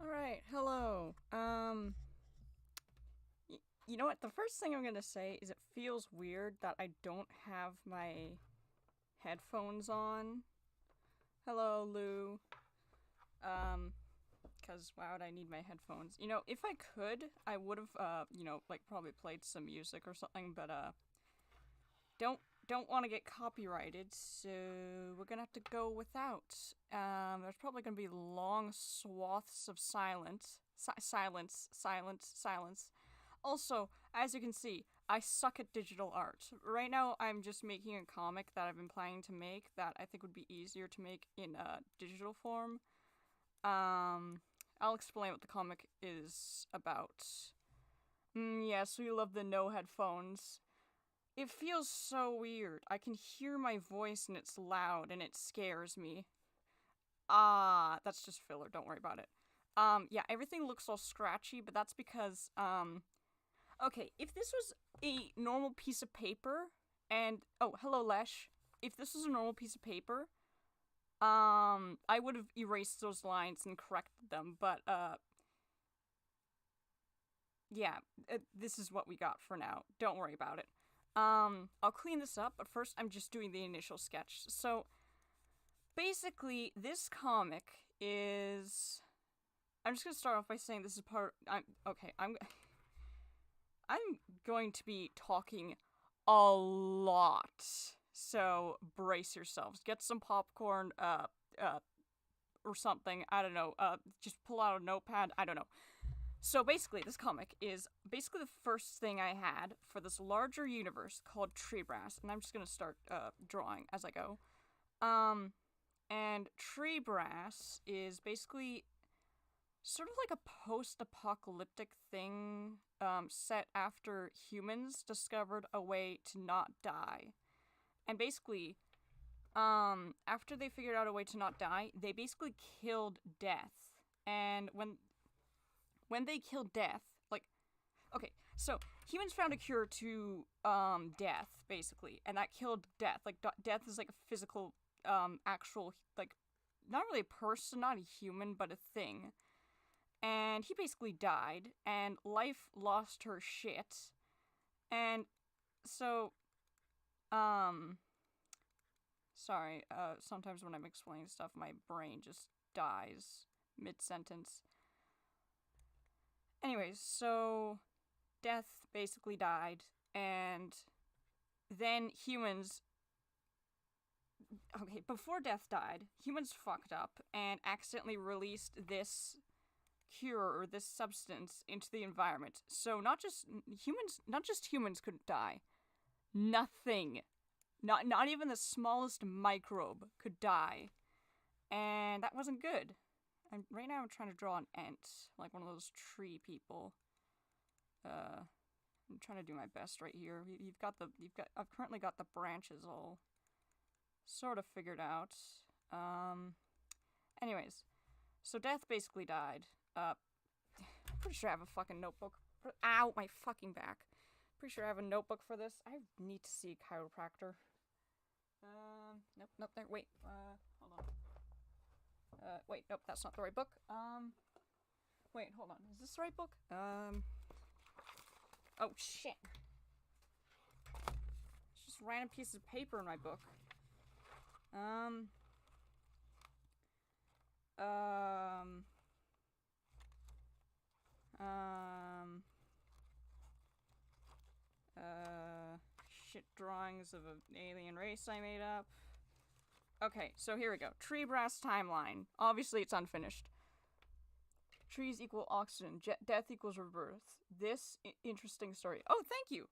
Alright, hello. You know what? The first thing I'm gonna say is it feels weird that I don't have my headphones on. Hello, Lou. Because why would I need my headphones? You know, if I could, I would have, probably played some music or something, but, don't want to get copyrighted, so we're gonna have to go without. There's probably gonna be long swaths of silence. Silence. Also, as you can see, I suck at digital art. Right now, I'm just making a comic that I've been planning to make that I think would be easier to make in digital form. I'll explain what the comic is about. Yes, we love the no headphones. It feels so weird. I can hear my voice and it's loud and it scares me. That's just filler, don't worry about it. Yeah, everything looks all scratchy, but that's because, okay, if this was a normal piece of paper, and, oh, hello, Lesh. If this was a normal piece of paper, I would have erased those lines and corrected them, but, yeah, this is what we got for now. Don't worry about it. I'll clean this up, but first I'm just doing the initial sketch. So, basically, this comic is... I'm just gonna start off by saying this is I'm going to be talking a lot. So, brace yourselves. Get some popcorn, or something. I don't know. Just pull out a notepad. I don't know. So basically, this comic is basically the first thing I had for this larger universe called Tree Brass, and I'm just gonna start drawing as I go. And Tree Brass is basically sort of like a post-apocalyptic thing set after humans discovered a way to not die. And basically, after they figured out a way to not die, they basically killed death. And when they killed death, like, okay, so humans found a cure to death, basically, and that killed death. Like, death is like a physical, actual, like, not really a person, not a human, but a thing. And he basically died, and life lost her shit. And so, sorry, sometimes when I'm explaining stuff, my brain just dies mid-sentence. Anyways, so death basically died, and then humans... Okay, before death died, humans fucked up and accidentally released this cure or this substance into the environment. So not just humans couldn't die. Nothing. Not even the smallest microbe could die. And that wasn't good. And right now I'm trying to draw an ant, like one of those tree people. I'm trying to do my best right here. I've currently got the branches all sort of figured out. Anyways, so death basically died. I'm pretty sure I have a fucking notebook. Ow, my fucking back. Pretty sure I have a notebook for this. I need to see a chiropractor. Nope, there, wait, hold on. Wait, nope, that's not the right book. Wait, hold on. Is this the right book? Oh, shit. It's just random pieces of paper in my book. Shit drawings of an alien race I made up. Okay, so here we go. Tree Brass timeline. Obviously, it's unfinished. Trees equal oxygen. Death equals rebirth. This interesting story. Oh, thank you.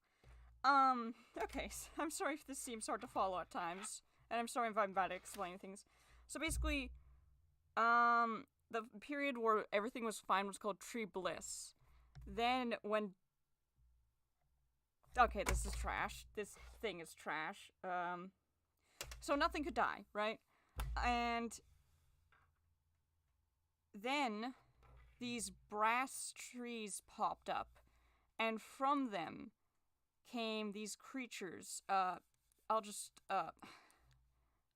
Okay. So I'm sorry if this seems hard to follow at times, and I'm sorry if I'm bad at explaining things. So basically, the period where everything was fine was called Tree Bliss. Then when... Okay, this is trash. This thing is trash. So nothing could die, right? And then these brass trees popped up, and from them came these creatures. I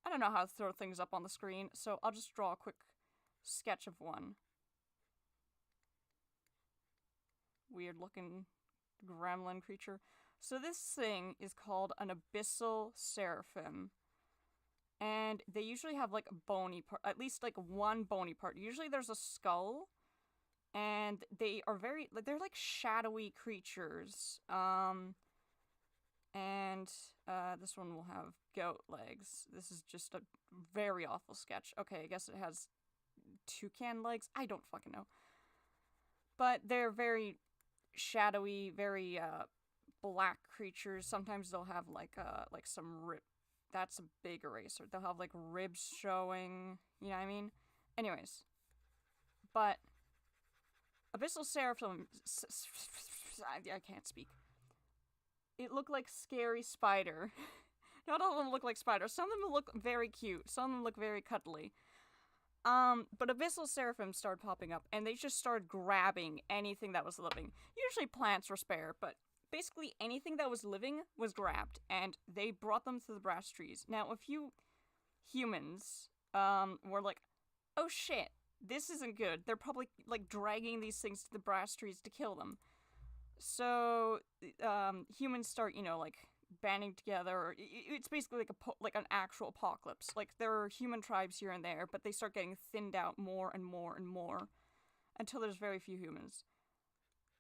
don't know how to throw things up on the screen, so I'll just draw a quick sketch of one. weird looking gremlin creature. So this thing is called an Abyssal Seraphim. And they usually have like a bony part, at least like one bony part. Usually there's a skull. And they are they're like shadowy creatures. And this one will have goat legs. This is just a very awful sketch. Okay, I guess it has toucan legs. I don't fucking know. But they're very shadowy, very black creatures. Sometimes they'll have like some rib. That's a big eraser. They'll have like ribs showing. You know what I mean? Anyways, but Abyssal Seraphim. I can't speak. It looked like scary spider. Not all of them look like spiders. Some of them look very cute. Some of them look very cuddly. But Abyssal Seraphim started popping up, and they just started grabbing anything that was living. Usually plants were spare, but basically anything that was living was grabbed, and they brought them to the brass trees. Now, a few humans, were like, oh shit, this isn't good. They're probably, like, dragging these things to the brass trees to kill them. So, humans start, like, banding together. It's basically like an actual apocalypse. Like, there are human tribes here and there, but they start getting thinned out more and more and more until there's very few humans.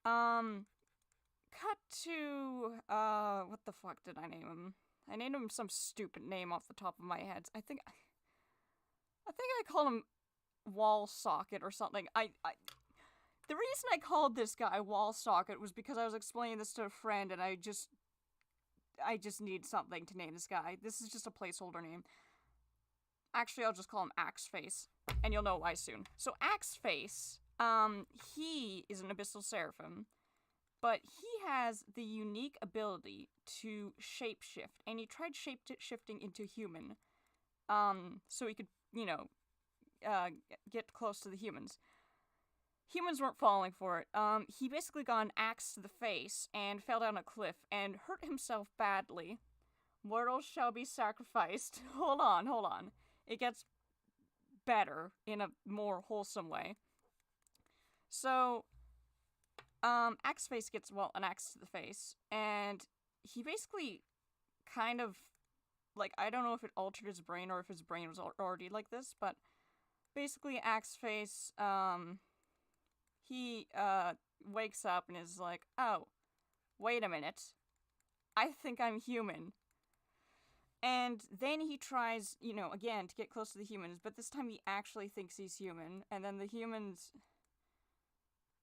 Cut to, what the fuck did I name him? I named him some stupid name off the top of my head. I think I called him Wall Socket or something. The reason I called this guy Wall Socket was because I was explaining this to a friend, and I just need something to name this guy. This is just a placeholder name. Actually, I'll just call him Axeface, and you'll know why soon. So Axeface, he is an Abyssal Seraphim, but he has the unique ability to shapeshift, and he tried shapeshifting into human, so he could, get close to the humans. Humans weren't falling for it. He basically got an axe to the face and fell down a cliff and hurt himself badly. Mortals shall be sacrificed. Hold on. It gets better in a more wholesome way. So, Axeface gets, an axe to the face, and he basically kind of, I don't know if it altered his brain or if his brain was already like this, but basically Axeface, he, wakes up and is like, oh, wait a minute, I think I'm human. And then he tries, again, to get close to the humans, but this time he actually thinks he's human, and then the humans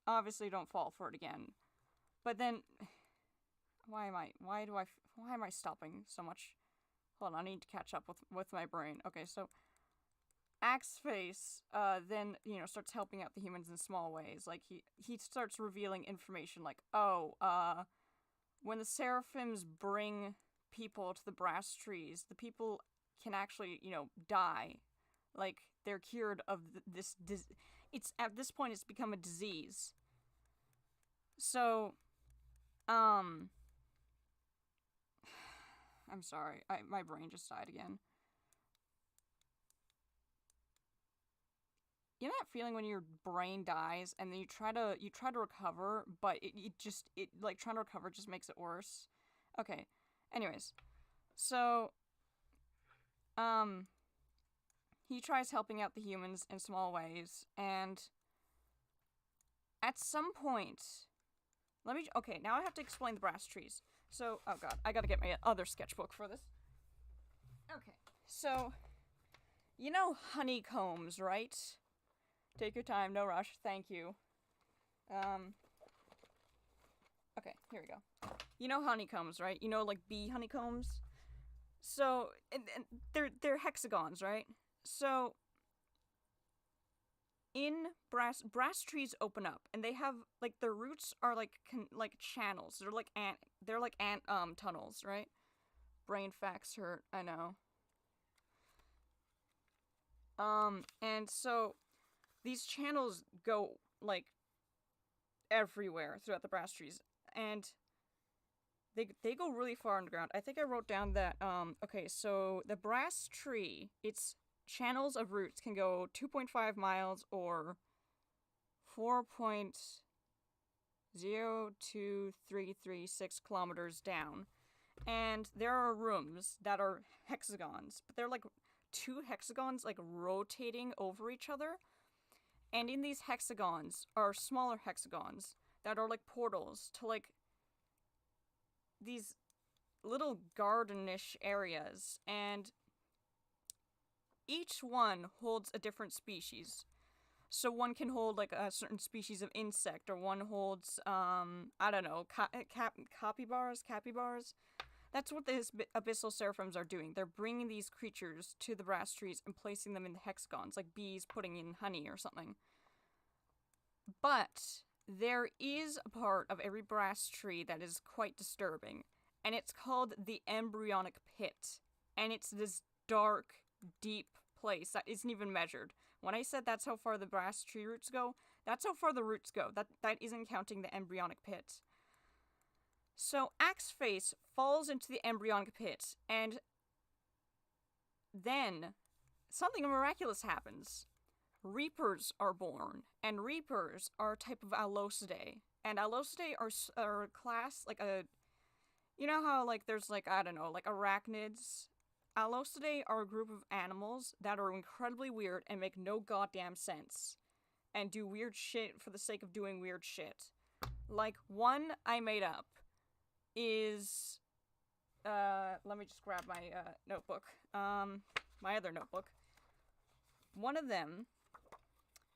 obviously don't fall for it again. But then, why am I stopping so much? Hold on, I need to catch up with my brain. Okay, so Axeface, then, starts helping out the humans in small ways. Like, he starts revealing information like, when the Seraphims bring people to the brass trees, the people can actually, die. Like, they're cured of this at this point, it's become a disease. So, I'm sorry, my brain just died again. You know that feeling when your brain dies and then you try to recover, but trying to recover just makes it worse? Okay. Anyways. So, he tries helping out the humans in small ways, and at some point, okay, now I have to explain the brass trees. So, oh god, I gotta get my other sketchbook for this. Okay, so, honeycombs, right? Take your time, no rush, thank you. Okay, here we go. Honeycombs, right? Bee honeycombs? So, and they're hexagons, right? So, in brass trees open up, and they have, their roots are, like channels. They're like ant tunnels, right? Brain facts hurt, I know. And so, these channels go, everywhere throughout the brass trees, and they go really far underground. I think I wrote down that, okay, so the brass tree, its channels of roots can go 2.5 miles or 0.2336 kilometers down. And there are rooms that are hexagons, but they're like 2 hexagons like rotating over each other. And in these hexagons are smaller hexagons that are like portals to like these little gardenish areas, and each one holds a different species. So one can hold like a certain species of insect, or one holds I don't know, capybaras. That's what the Abyssal Seraphims are doing. They're bringing these creatures to the brass trees and placing them in the hexagons, like bees putting in honey or something. But there is a part of every brass tree that is quite disturbing, and it's called the embryonic pit. And it's this dark, deep place that isn't even measured. When I said that's how far the brass tree roots go, that's how far the roots go. That isn't counting the embryonic pit. So Axeface falls into the embryonic pit, and then something miraculous happens. Reapers are born, and Reapers are a type of Allosidae. And Allosidae are a class, like a... You know how, like, there's, like, I don't know, like arachnids? Allosidae are a group of animals that are incredibly weird and make no goddamn sense. And do weird shit for the sake of doing weird shit. Like, one I made up is... let me just grab my, notebook. My other notebook. One of them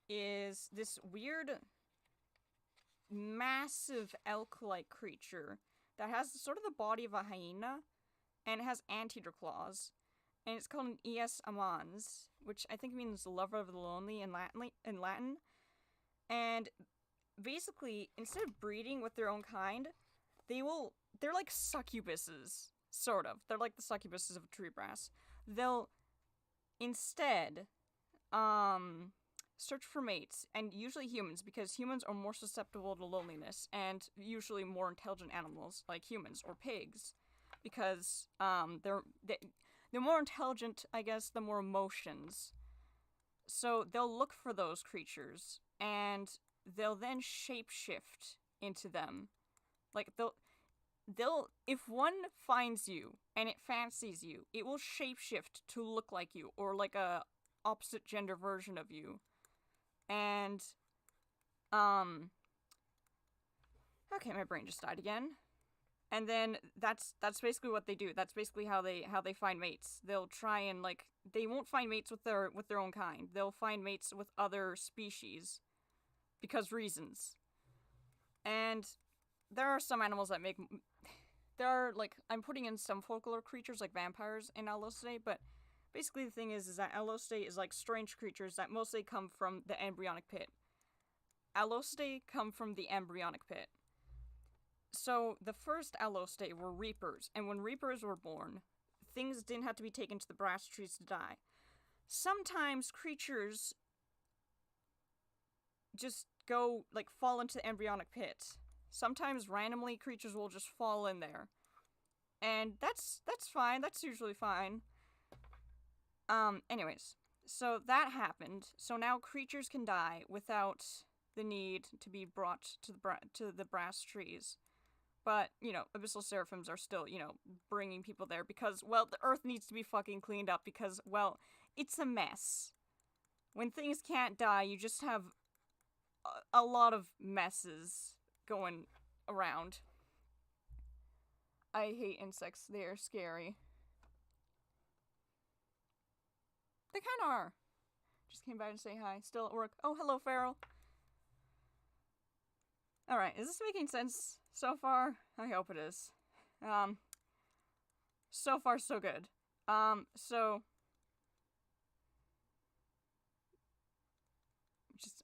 is this weird, massive elk-like creature that has sort of the body of a hyena, and it has anteater claws, and it's called an es amans, which I think means lover of the lonely in Latin. And basically, instead of breeding with their own kind, they're like succubuses, sort of. They're like the succubuses of tree brass. They'll instead, search for mates, and usually humans, because humans are more susceptible to loneliness, and usually more intelligent animals, like humans, or pigs, because, they're more intelligent, I guess, the more emotions. So they'll look for those creatures, and they'll then shapeshift into them. Like, they'll, if one finds you, and it fancies you, it will shapeshift to look like you, or like a opposite gender version of you. And, okay, my brain just died again. And then that's basically what they do. That's basically how they find mates. They'll try and, like, they won't find mates with their own kind. They'll find mates with other species because reasons. And there are some animals that make... There are, like, I'm putting in some folklore creatures like vampires in Allosidae, but basically the thing is that Allosidae is like strange creatures that mostly come from the embryonic pit. Allosidae come from the embryonic pit. So the first Allosidae were Reapers, and when Reapers were born, things didn't have to be taken to the brass trees to die. Sometimes creatures just go, like, fall into the embryonic pit. Sometimes randomly creatures will just fall in there. And that's fine, that's usually fine. Anyways, so that happened. So now creatures can die without the need to be brought to the brass trees. But, you know, Abyssal Seraphims are still, you know, bringing people there because, well, the earth needs to be fucking cleaned up because, well, it's a mess. When things can't die, you just have a lot of messes going around. I hate insects. They are scary. They kind of are. Just came by to say hi. Still at work. Oh, hello, Farrell. Alright, is this making sense so far? I hope it is. So far so good. So...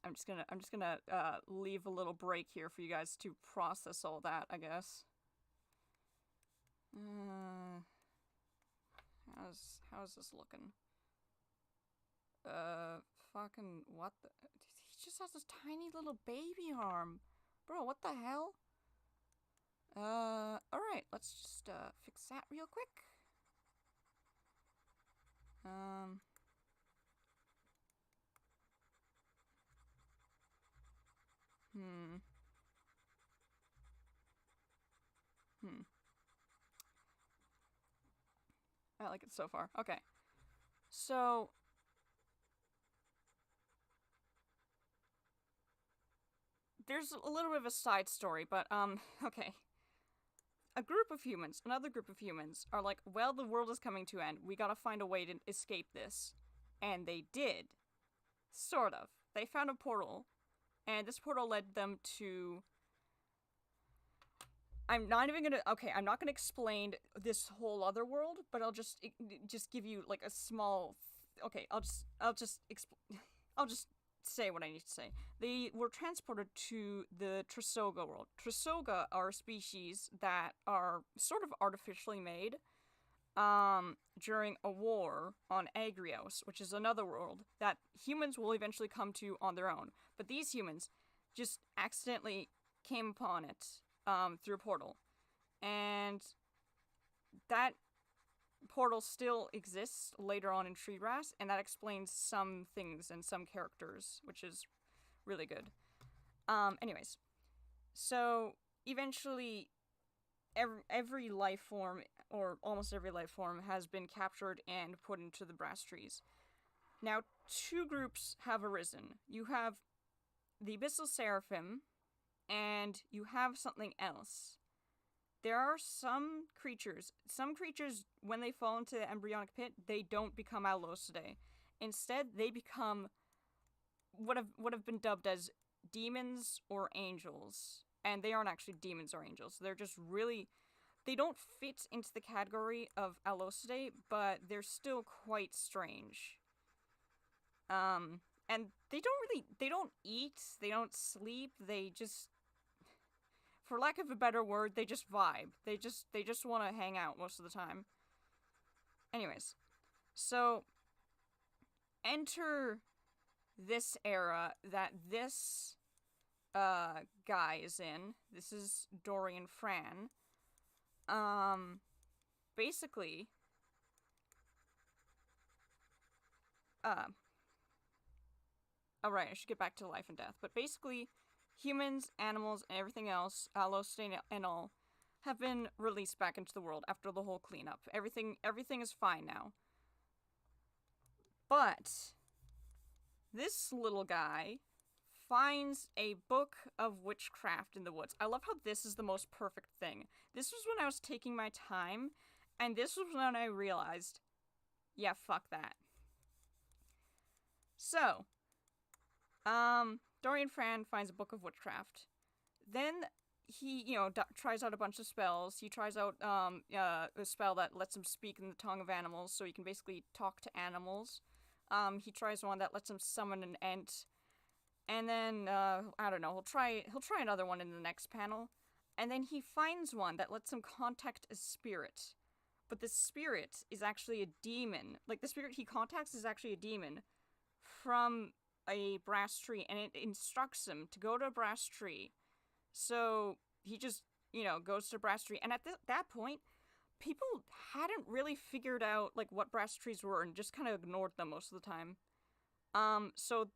I'm just gonna leave a little break here for you guys to process all that, I guess. How's this looking? Fucking, what the? He just has this tiny little baby arm. Bro, what the hell? Alright, let's just, fix that real quick. I like it so far. Okay. So, there's a little bit of a side story, but, okay. Another group of humans, are like, well, the world is coming to an end. We gotta find a way to escape this. And they did. Sort of. They found a portal, and this portal led them to... I'm not gonna explain this whole other world, but I'll just give you, like, a small... Okay, I'll just say what I need to say. They were transported to the Trasoga world. Trasoga are a species that are sort of artificially made during a war on Agrios, which is another world that humans will eventually come to on their own. But these humans just accidentally came upon it through a portal. And that portal still exists later on in Treegrass, and that explains some things and some characters, which is really good. Anyways, so eventually every life form, or almost every life form, has been captured and put into the brass trees. Now, two groups have arisen. You have the Abyssal Seraphim, and you have something else. There are some creatures, when they fall into the embryonic pit, they don't become Allosidae. Instead, they become what have been dubbed as demons or angels. And they aren't actually demons or angels. They're just really... They don't fit into the category of Allosidae, but they're still quite strange. And they don't eat, they don't sleep, they just... For lack of a better word, they just vibe. They just want to hang out most of the time. Anyways, so enter this era that this guy is in. This is Dorian Fran. Basically, alright, I should get back to life and death, but basically, humans, animals, and everything else, Allosidae and all, have been released back into the world after the whole cleanup. Everything is fine now. But this little guy finds a book of witchcraft in the woods. I love how this is the most perfect thing. This was when I was taking my time, and this was when I realized, yeah, fuck that. So, Dorian Fran finds a book of witchcraft. Then he, tries out a bunch of spells. He tries out a spell that lets him speak in the tongue of animals, so he can basically talk to animals. He tries one that lets him summon an ent. And then, I don't know, he'll try another one in the next panel. And then he finds one that lets him contact a spirit. But the spirit is actually a demon. Like, the spirit he contacts is actually a demon from a brass tree, and it instructs him to go to a brass tree. So he just, goes to a brass tree. And at that point, people hadn't really figured out, like, what brass trees were and just kind of ignored them most of the time. So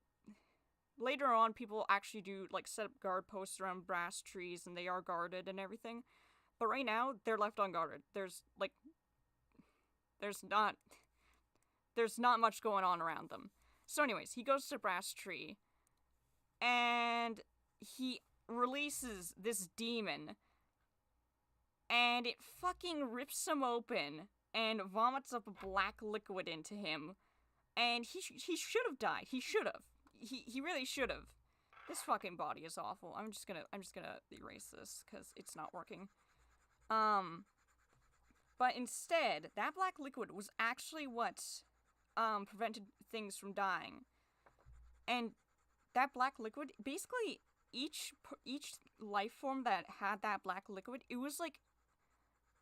later on, people actually do, like, set up guard posts around brass trees, and they are guarded and everything. But right now, they're left unguarded. There's not much going on around them. So anyways, he goes to brass tree, and he releases this demon, and it fucking rips him open and vomits up a black liquid into him, and he should have died. He should have. He really should have. This fucking body is awful. I'm just gonna erase this because it's not working. But instead, that black liquid was actually what prevented things from dying. And that black liquid, basically, each life form that had that black liquid, it was like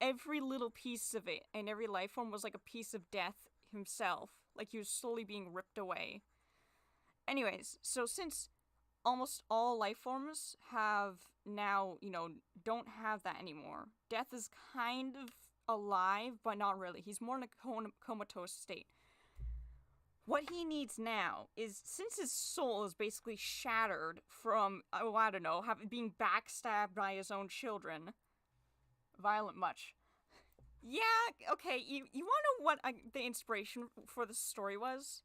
every little piece of it, and every life form was like a piece of death himself. Like he was slowly being ripped away. Anyways, so since almost all life forms have now, don't have that anymore, Death is kind of alive, but not really. He's more in a comatose state. What he needs now is, since his soul is basically shattered from, being backstabbed by his own children, Violent much. Yeah, okay, you want to know what the inspiration for the story was?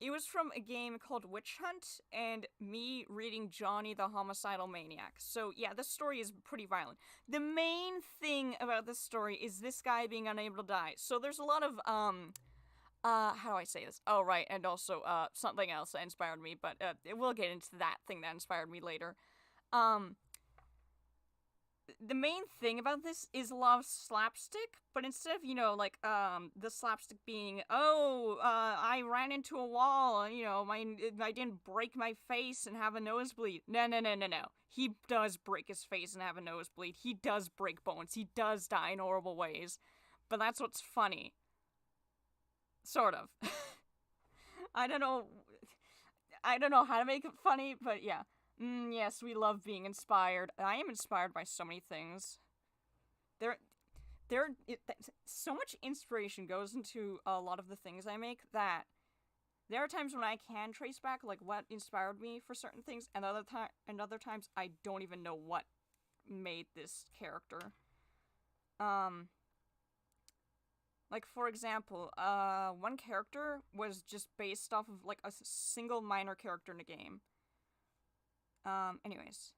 It was from a game called Witch Hunt, and me reading Johnny the Homicidal Maniac. So yeah, this story is pretty violent. The main thing about this story is this guy being unable to die. So there's a lot of, how do I say this? Oh, right, and also, something else that inspired me, but, we'll get into that thing that inspired me later. The main thing about this is a lot of slapstick, but instead of, like, the slapstick being, I ran into a wall, and, I didn't break my face and have a nosebleed. No. He does break his face and have a nosebleed. He does break bones. He does die in horrible ways. But that's what's funny. Sort of. I don't know how to make it funny, but yeah. Yes, we love being inspired. I am inspired by so many things. So much inspiration goes into a lot of the things I make that there are times when I can trace back, like, what inspired me for certain things, and other times I don't even know what made this character. Like, for example, one character was just based off of, like, a single minor character in a game. Anyways.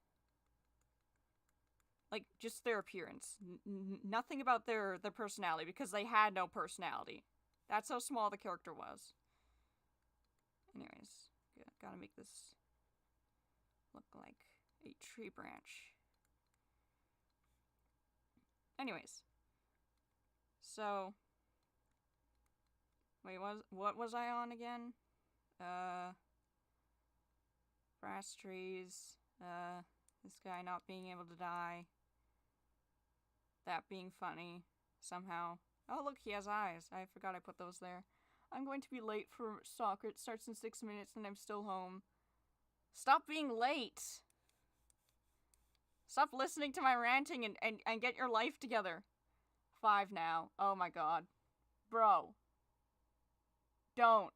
Like, just their appearance. Nothing about their personality, because they had no personality. That's how small the character was. Anyways. Gotta make this look like a tree branch. Anyways. So. Wait, what was I on again? Grass trees, this guy not being able to die, that being funny, somehow. Oh, look, he has eyes. I forgot I put those there. I'm going to be late for soccer. It starts in 6 minutes and I'm still home. Stop being late! Stop listening to my ranting and get your life together. 5 now. Oh my god. Bro. Don't.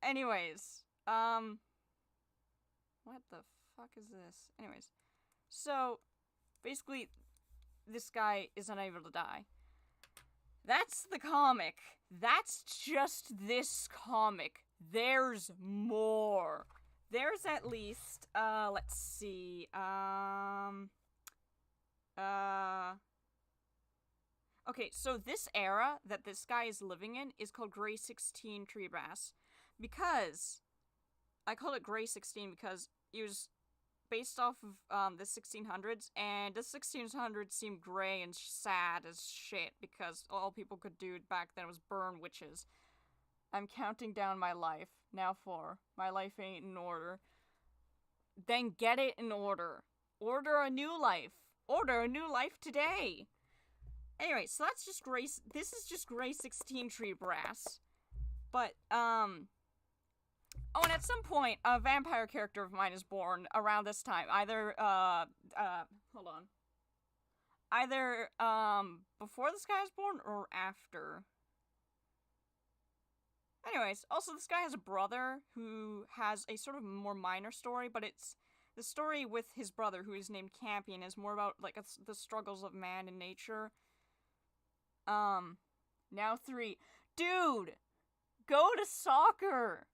Anyways, what the fuck is this? Anyways, so, basically, this guy is unable to die. That's the comic. That's just this comic. There's more. There's at least, let's see, okay, so this era that this guy is living in is called Grey 16 Tree Brass. Because, I call it Grey 16 because it was based off of, the 1600s, and the 1600s seemed gray and sad as shit, because all people could do back then was burn witches. I'm counting down my life. Now 4. My life ain't in order. Then get it in order. Order a new life. Order a new life today. Anyway, so that's just Grey, this is just Grey 16 Tree Brass. But, oh, and at some point, a vampire character of mine is born around this time. Either, hold on. Either, before this guy is born, or after. Anyways, also this guy has a brother who has a sort of more minor story, but it's the story with his brother, who is named Campion, is more about, like, the struggles of man and nature. Now 3. Dude! Go to soccer!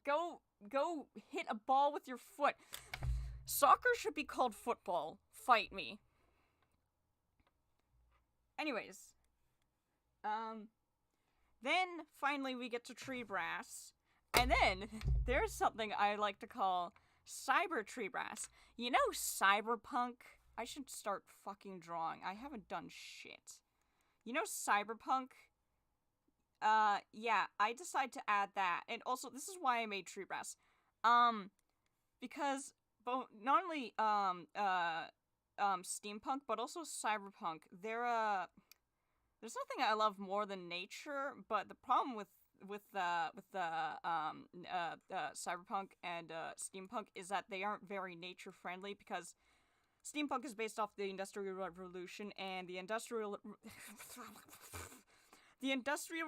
Go hit a ball with your foot. Soccer should be called football. Fight me. Anyways. Then, finally, we get to Tree Brass. And then, there's something I like to call Cyber Tree Brass. You know Cyberpunk? I should start fucking drawing. I haven't done shit. You know Cyberpunk? Yeah, I decided to add that. And also, this is why I made Tree Brass. Because not only, steampunk, but also cyberpunk, there's nothing I love more than nature, but the problem with cyberpunk and, steampunk is that they aren't very nature-friendly, because steampunk is based off the Industrial Revolution, and the Industrial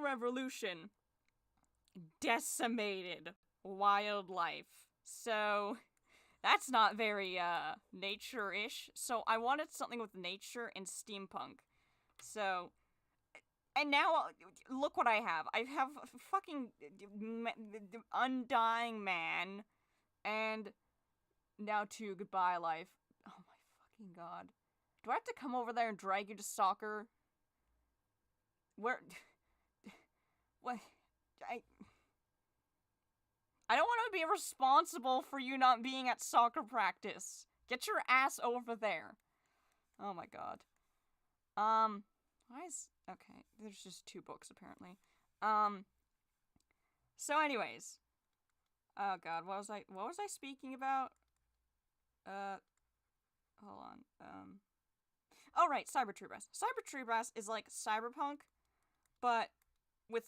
Revolution decimated wildlife. So, That's not very, nature-ish. So I wanted something with nature and steampunk. So, and now, look what I have. I have a fucking undying man, and now too, goodbye life. Oh my fucking god. Do I have to come over there and drag you to soccer? Where? What? I don't want to be responsible for you not being at soccer practice. Get your ass over there. Oh my god. Why is... Okay, there's just 2 books, apparently. So anyways. Oh god, what was I speaking about? Hold on. Oh right, Cyber Tree Brass. Cyber Tree Brass is like cyberpunk, but with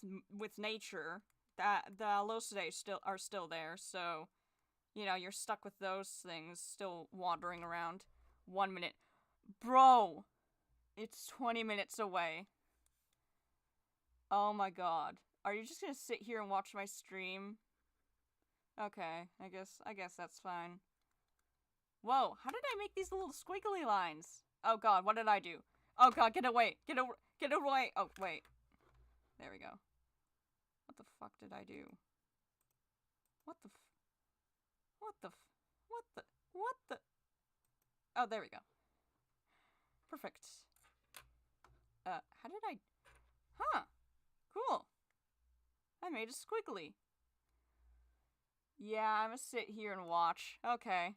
nature. The Alocidae are still there, so, you know, you're stuck with those things still wandering around. 1 minute. Bro! It's 20 minutes away. Oh my god. Are you just gonna sit here and watch my stream? Okay, I guess that's fine. Whoa, how did I make these little squiggly lines? Oh god, what did I do? Oh god, get away! Get away! Oh, wait. There we go. What the fuck did I do? What the Oh, there we go. Perfect. How did I... Huh. Cool. I made a squiggly. Yeah, I'm gonna sit here and watch. Okay.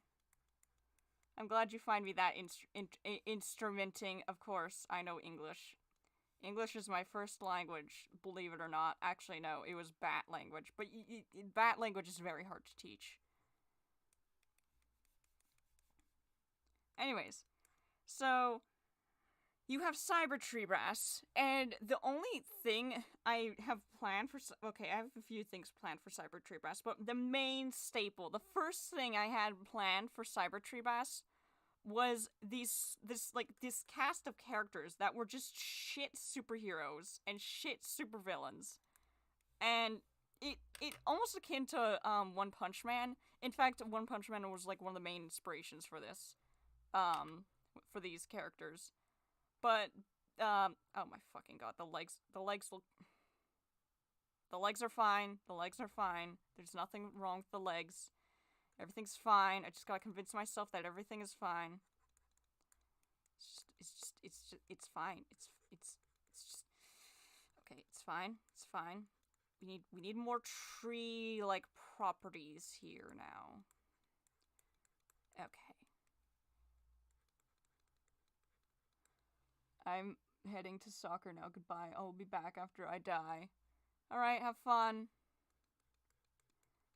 I'm glad you find me that instrumenting. Of course, I know English. English is my first language, believe it or not. Actually, no, it was Bat language. But Bat language is very hard to teach. Anyways, so you have Cyber Tree Brass, and the only thing I have planned for... Okay, I have a few things planned for Cyber Tree Brass, but the main staple, the first thing I had planned for Cyber Tree Brass was this cast of characters that were just shit superheroes and shit supervillains. And it almost akin to One Punch Man. In fact, One Punch Man was like one of the main inspirations for this. For these characters. But oh my fucking god, the legs look... The legs are fine. The legs are fine. There's nothing wrong with the legs. Everything's fine. I just gotta convince myself that everything is fine. It's fine. It's just... Okay, it's fine. It's fine. We need more tree-like properties here now. Okay. I'm heading to soccer now. Goodbye. I'll be back after I die. Alright, have fun.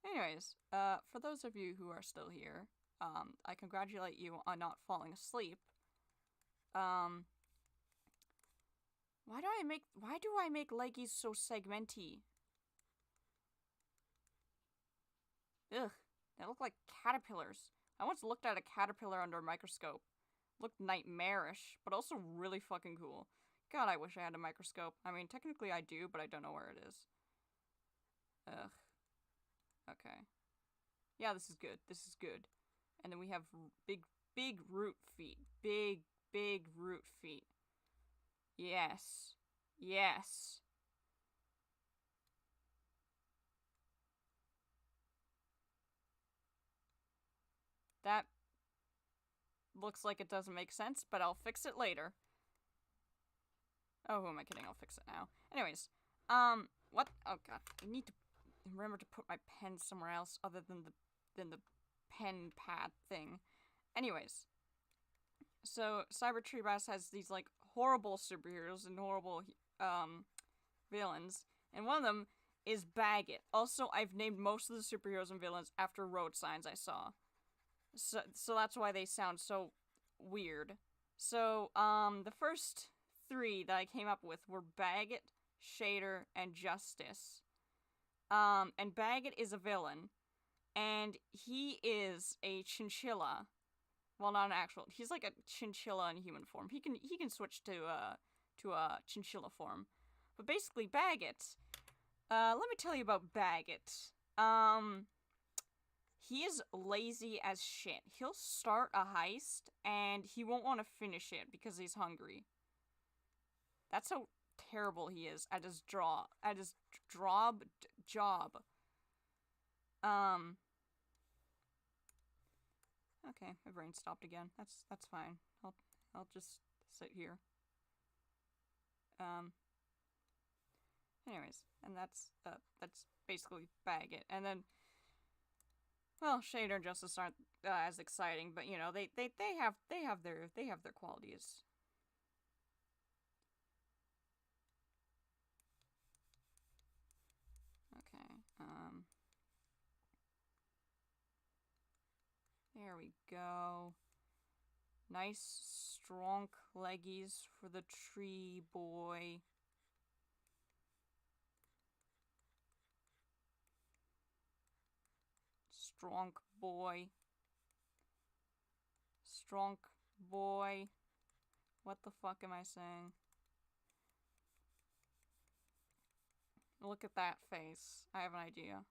Anyways, for those of you who are still here, I congratulate you on not falling asleep. Why do I make leggies so segmenty? Ugh, they look like caterpillars. I once looked at a caterpillar under a microscope. Looked nightmarish, but also really fucking cool. God, I wish I had a microscope. I mean, technically I do, but I don't know where it is. Ugh. Okay. Yeah, this is good. This is good. And then we have big root feet. Big root feet. Yes. Yes. That looks like it doesn't make sense, but I'll fix it later. Oh, who am I kidding? I'll fix it now. Anyways, what? Oh god, I need to remember to put my pen somewhere else other than the pen pad thing. Anyways, so Cyber Tree Brass has these like horrible superheroes and horrible villains, and one of them is Baggett. Also, I've named most of the superheroes and villains after road signs I saw. So that's why they sound so weird. So, the first 3 that I came up with were Baggett, Shader, and Justice. And Baggett is a villain, and he is a chinchilla. Well, not an actual. He's like a chinchilla in human form. He can switch to a chinchilla form. But basically, Baggett. Let me tell you about Baggett. he is lazy as shit. He'll start a heist and he won't want to finish it because he's hungry. That's how terrible he is at his job. Okay, my brain stopped again. That's fine. I'll just sit here. Anyways, and that's basically bag it. And then, well, Shader Justice aren't as exciting, but you know they have their qualities. Okay. There we go. Nice strong leggies for the tree boy. Strong boy. Strong boy. What the fuck am I saying? Look at that face. I have an idea.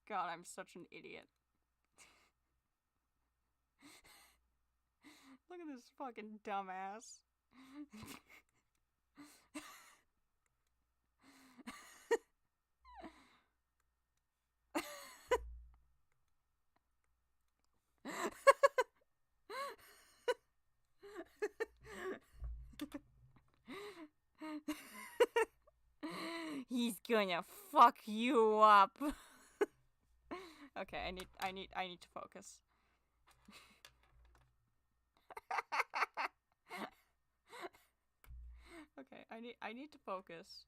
God, I'm such an idiot. Look at this fucking dumbass. He's gonna fuck you up. Okay, I need to focus. Okay, I need to focus.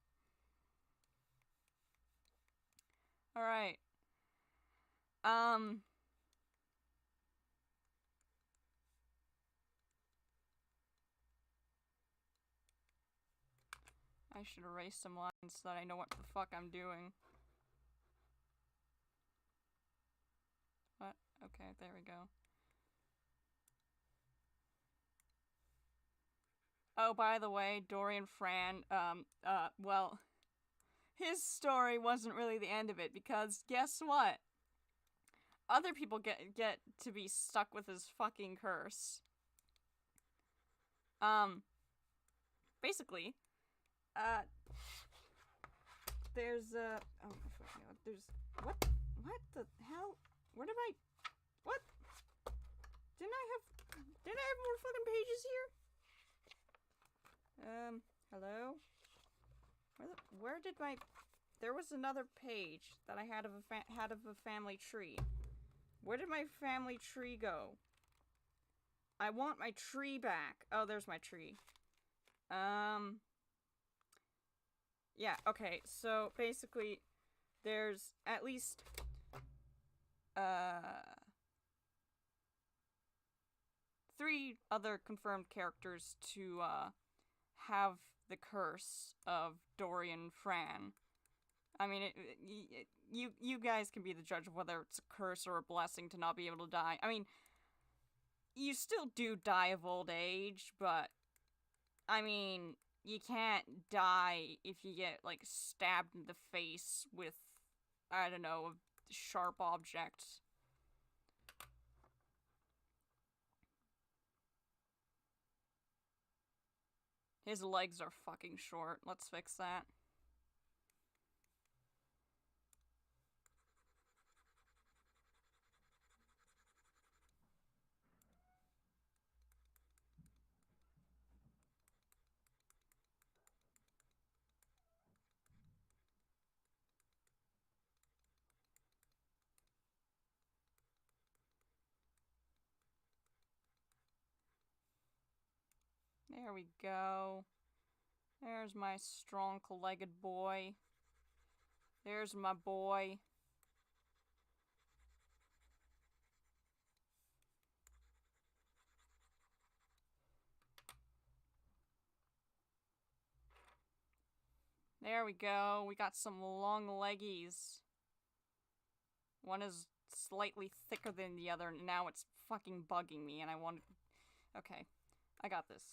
All right. I should erase some lines so that I know what the fuck I'm doing. What? Okay, there we go. Oh, by the way, Dorian Fran, well, his story wasn't really the end of it, because guess what? Other people get to be stuck with his fucking curse. Basically, there's, oh, there's, what the hell? Where did I, what? Didn't I have more fucking pages here? Hello? Where did my, there was another page that I had of a family tree. Where did my family tree go? I want my tree back. Oh, there's my tree. Yeah, okay, so basically, there's at least, 3 other confirmed characters to, have the curse of Dorian Fran. I mean, you guys can be the judge of whether it's a curse or a blessing to not be able to die. I mean, you still do die of old age, but, I mean, you can't die if you get, like, stabbed in the face with, I don't know, a sharp object. His legs are fucking short. Let's fix that. There we go. There's my strong-legged boy. There's my boy. There we go. We got some long leggies. One is slightly thicker than the other, and now it's fucking bugging me, and I want to... Okay. I got this.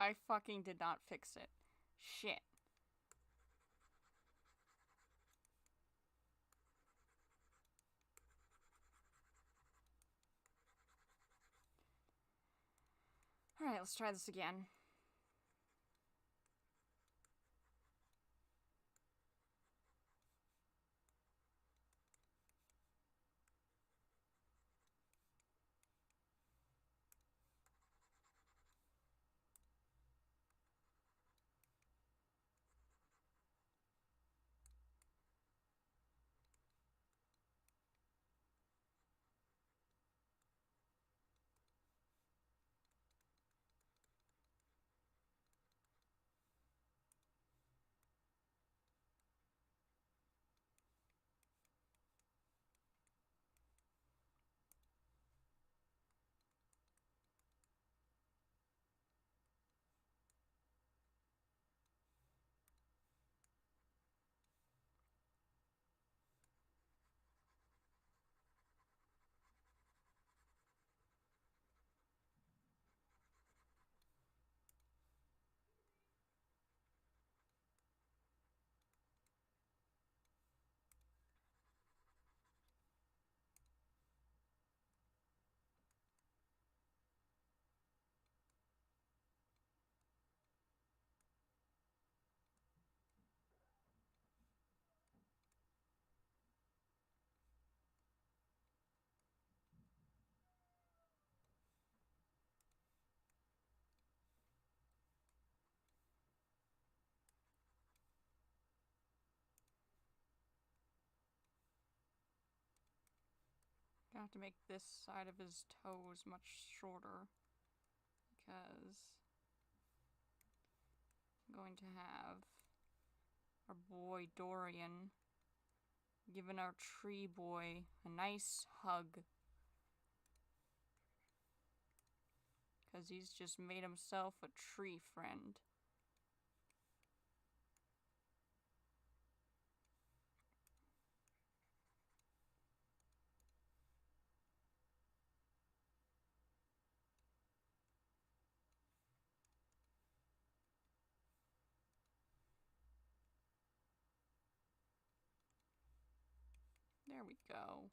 I fucking did not fix it. Shit. Alright, let's try this again. Gonna have to make this side of his toes much shorter, because I'm going to have our boy Dorian giving our tree boy a nice hug, because he's just made himself a tree friend. There we go.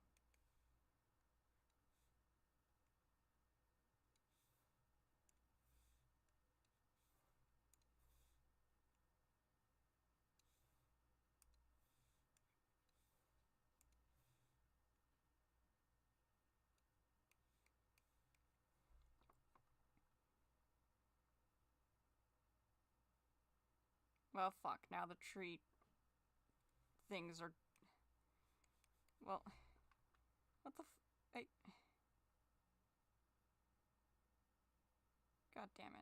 Well, fuck, now the tree things are... Well, what the f... God damn it.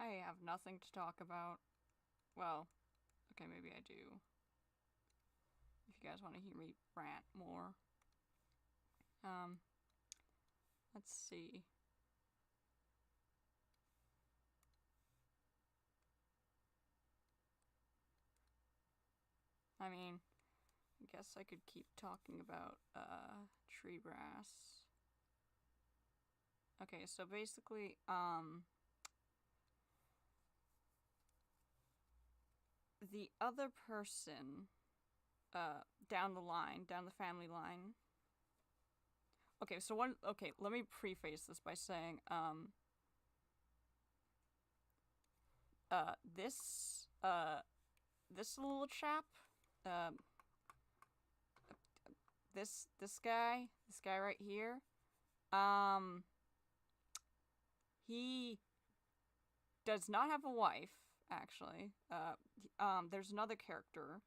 I have nothing to talk about. Well, okay, maybe I do. If you guys want to hear me rant more. Let's see. I mean, I guess I could keep talking about, tree brass. Okay, so basically, the other person, down the family line. Okay, so let me preface this by saying, this little chap, this guy right here, he does not have a wife, actually. There's another character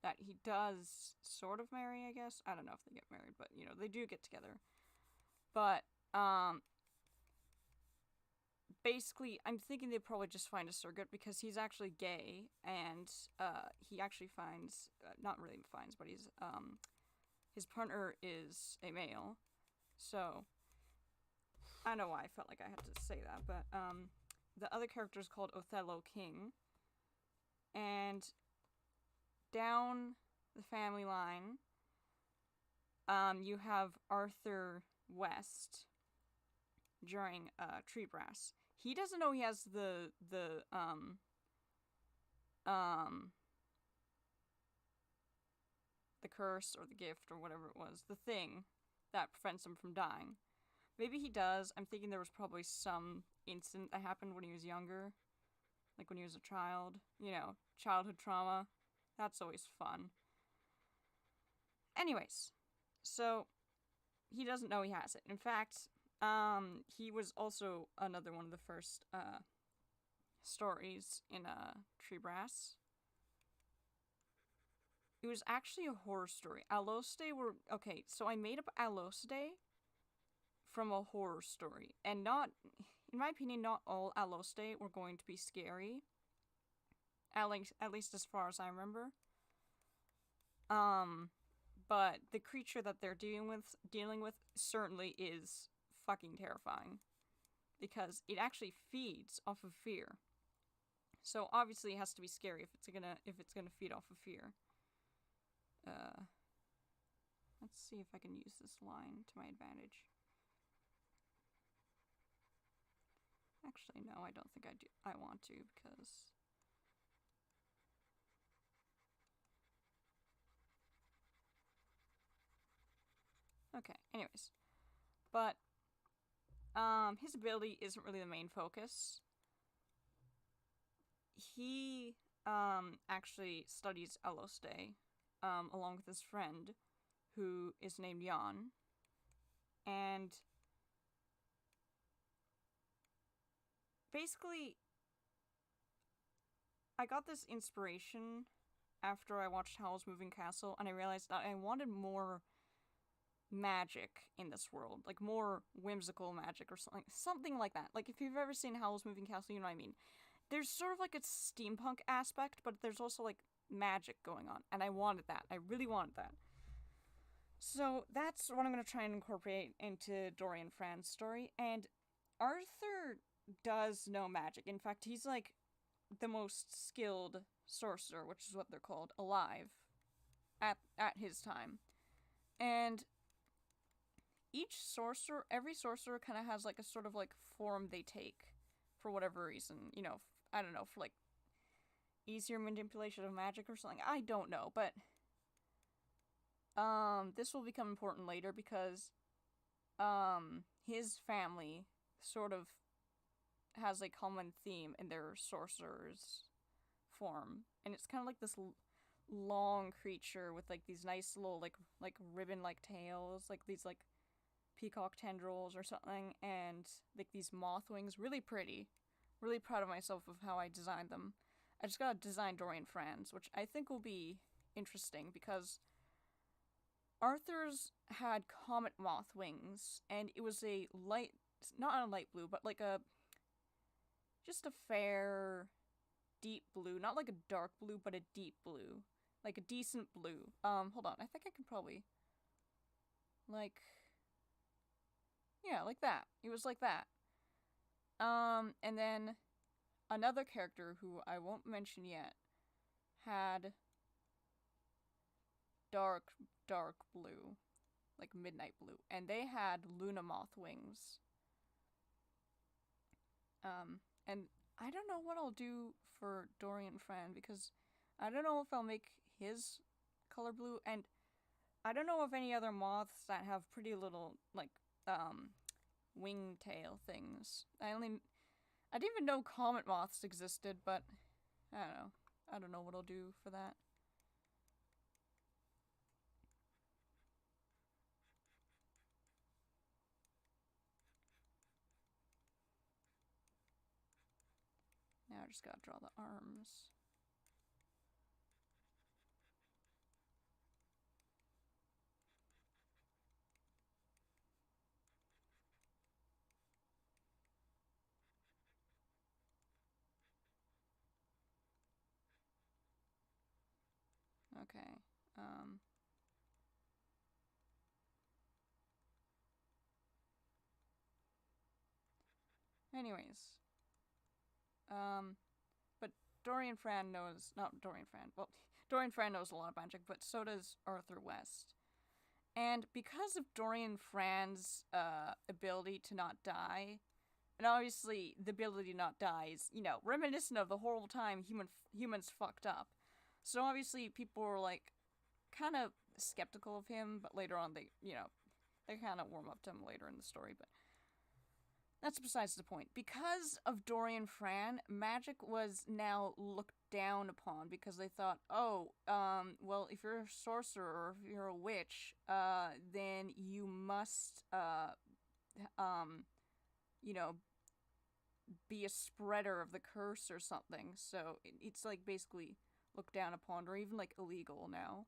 that he does sort of marry, I guess. I don't know if they get married, but, you know, they do get together. But, basically, I'm thinking they'd probably just find a surrogate because he's actually gay, and, he actually finds, not really finds, but his partner is a male. So, I don't know why I felt like I had to say that, but, the other character is called Othello King. And down the family line, you have Arthur West during Tree Brass. He doesn't know he has the curse or the gift or whatever it was, the thing that prevents him from dying. Maybe he does. I'm thinking there was probably some incident that happened when he was younger. Like when he was a child. You know, childhood trauma. That's always fun. Anyways, so he doesn't know he has it. In fact, he was also another one of the first stories in Tree Brass. It was actually a horror story. Okay, so I made up Allostae from a horror story. And not, in my opinion, not all Allostae were going to be scary. At least as far as I remember. But the creature that they're dealing with certainly is fucking terrifying. Because it actually feeds off of fear. So obviously it has to be scary if it's gonna feed off of fear. Let's see if I can use this line to my advantage. Actually, no, I don't think I want to, because... Okay, anyways. But, his ability isn't really the main focus. He, actually studies Allostae, along with his friend, who is named Jan. And basically, I got this inspiration after I watched Howl's Moving Castle, and I realized that I wanted more magic in this world. Like, more whimsical magic or something like that. Like, if you've ever seen Howl's Moving Castle, you know what I mean. There's sort of like a steampunk aspect, but there's also, like, magic going on. And I wanted that. I really wanted that. So that's what I'm going to try and incorporate into Dorian Fran's story. And Arthur does know magic. In fact, he's, like, the most skilled sorcerer, which is what they're called, alive at his time. And every sorcerer kind of has, like, a sort of, like, form they take for whatever reason. You know, I don't know, for, like, easier manipulation of magic or something. I don't know, but this will become important later because his family sort of has a common theme in their sorcerer's form, and it's kind of like this long creature with, like, these nice little, like ribbon-like tails, like these, like, peacock tendrils or something, and, like, these moth wings. Really pretty. Really proud of myself of how I designed them. I just gotta design Dorian Fran's, which I think will be interesting because Arthur's had comet moth wings, and it was a light, not a light blue, but like a just a fair, deep blue. Not like a dark blue, but a deep blue. Like a decent blue. Hold on. I think I can probably... Like... Yeah, like that. It was like that. And then another character who I won't mention yet had dark blue. Like midnight blue. And they had Luna Moth wings. And I don't know what I'll do for Dorian Fran, because I don't know if I'll make his color blue, and I don't know of any other moths that have pretty little, like, wingtail things. I didn't even know comet moths existed, but I don't know. I don't know what I'll do for that. Now I just gotta draw the arms. Okay, anyways. But Dorian Fran knows, not Dorian Fran, well, Dorian Fran knows a lot of magic, but so does Arthur West. And because of Dorian Fran's, ability to not die, and obviously the ability to not die is, you know, reminiscent of the whole time humans fucked up. So obviously people were, like, kind of skeptical of him, but later on they, you know, they kind of warm up to him later in the story, but that's besides the point. Because of Dorian Fran, magic was now looked down upon because they thought, oh, well, if you're a sorcerer or if you're a witch, then you must, you know, be a spreader of the curse or something. So it's, like, basically looked down upon, or even, like, illegal now.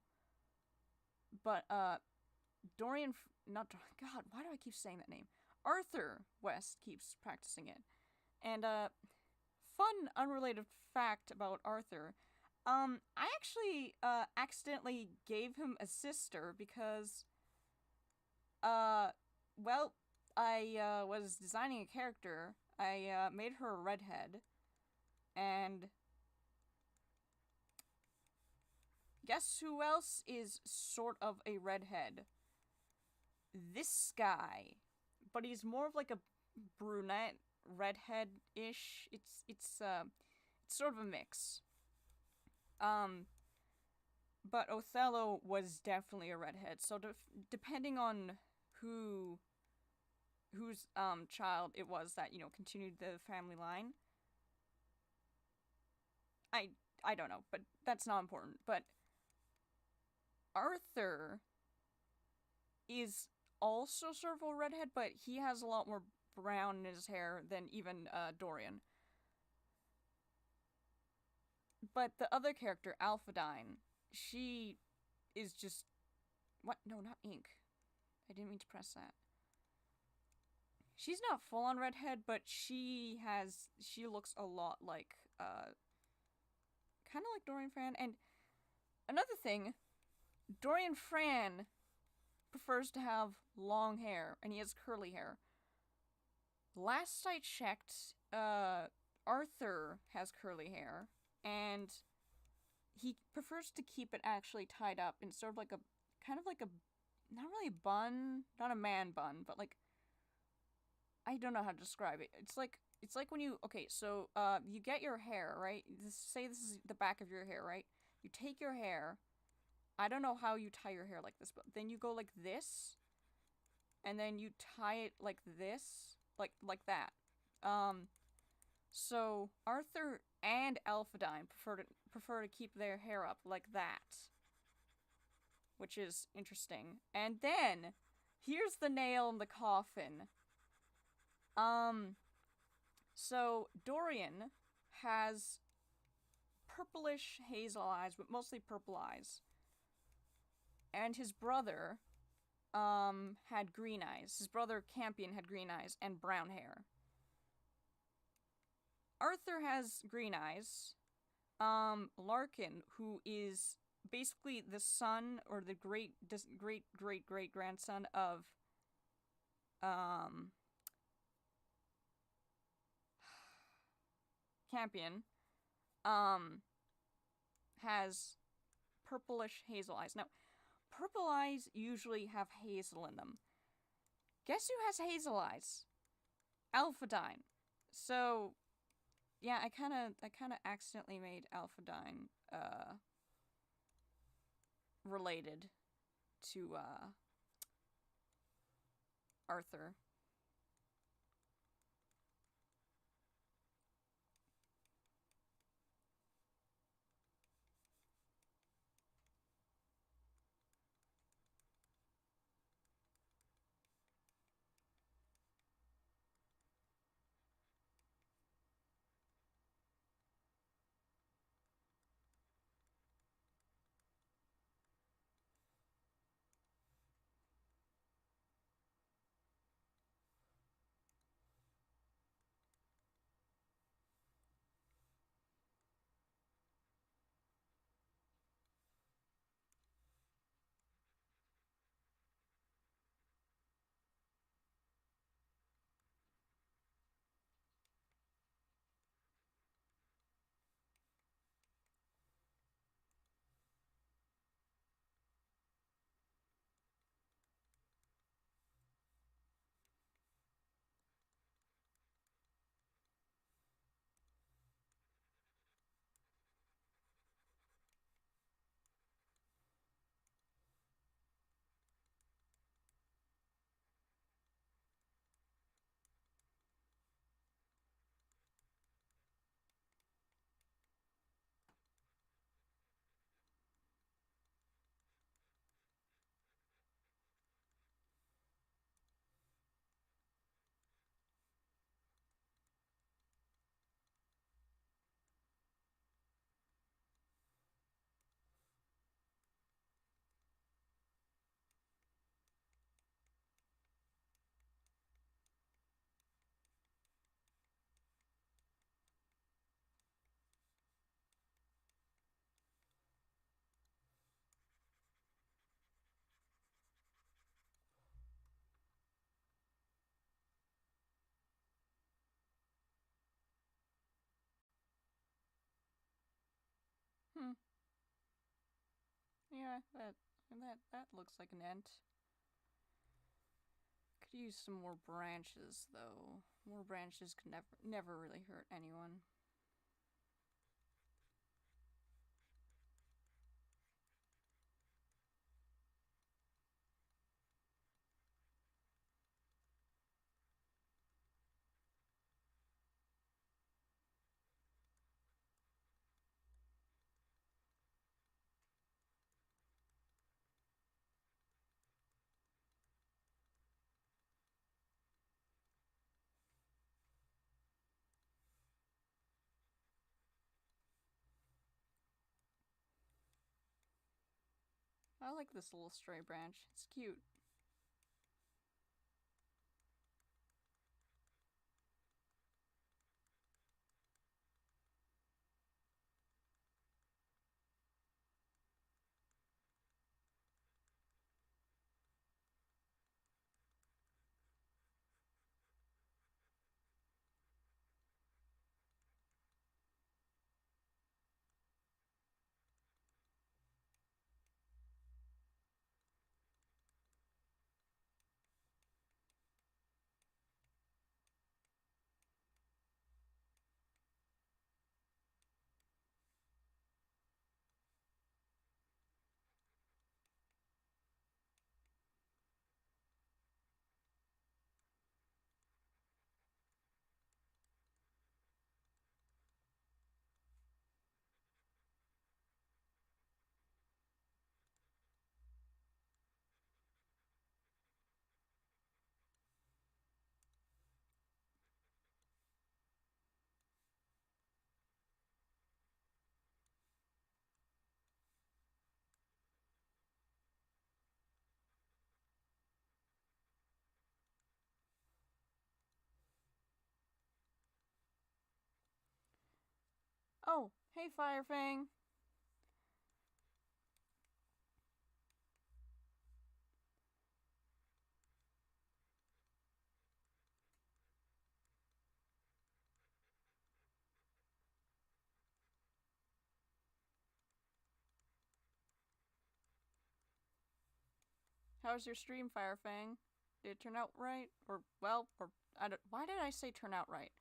But, God, why do I keep saying that name? Arthur West keeps practicing it. And, fun unrelated fact about Arthur. I actually, accidentally gave him a sister because, well, I, was designing a character. I, made her a redhead. And guess who else is sort of a redhead? This guy. But he's more of like a brunette, redhead-ish. It's sort of a mix. But Othello was definitely a redhead. So depending on whose child it was that, you know, continued the family line, I don't know, but that's not important. But Arthur is also sort of a redhead, but he has a lot more brown in his hair than even Dorian. But the other character, Alphadine, she is just... What? No, not ink. I didn't mean to press that. She's not full-on redhead, but she looks a lot like, kind of like Dorian Fran. And another thing, Dorian Fran prefers to have long hair, and he has curly hair. Last I checked, Arthur has curly hair, and he prefers to keep it actually tied up in sort of like a, kind of like a, not really a bun, not a man bun, but like, I don't know how to describe it. It's like when you, okay, so, you get your hair, right? Say this is the back of your hair, right? You take your hair, I don't know how you tie your hair like this, but then you go like this, and then you tie it like this, like that. So Arthur and Alphadine prefer to keep their hair up like that, which is interesting. And then here's the nail in the coffin. So Dorian has purplish hazel eyes, but mostly purple eyes. And his brother, had green eyes. His brother Campion had green eyes and brown hair. Arthur has green eyes. Larkin, who is basically the son or the great grandson of um Campion, um, has purplish hazel eyes. Now, purple eyes usually have hazel in them. Guess who has hazel eyes? Alphadine. So, yeah, I kind of accidentally made Alphadine related to Arthur. Hmm. Yeah, that looks like an ent. Could use some more branches though. More branches could never really hurt anyone. I like this little stray branch. It's cute. Oh, hey, Firefang. How's your stream, Firefang? Did it turn out right? Or, well, or, I don't, why did I say turn out right?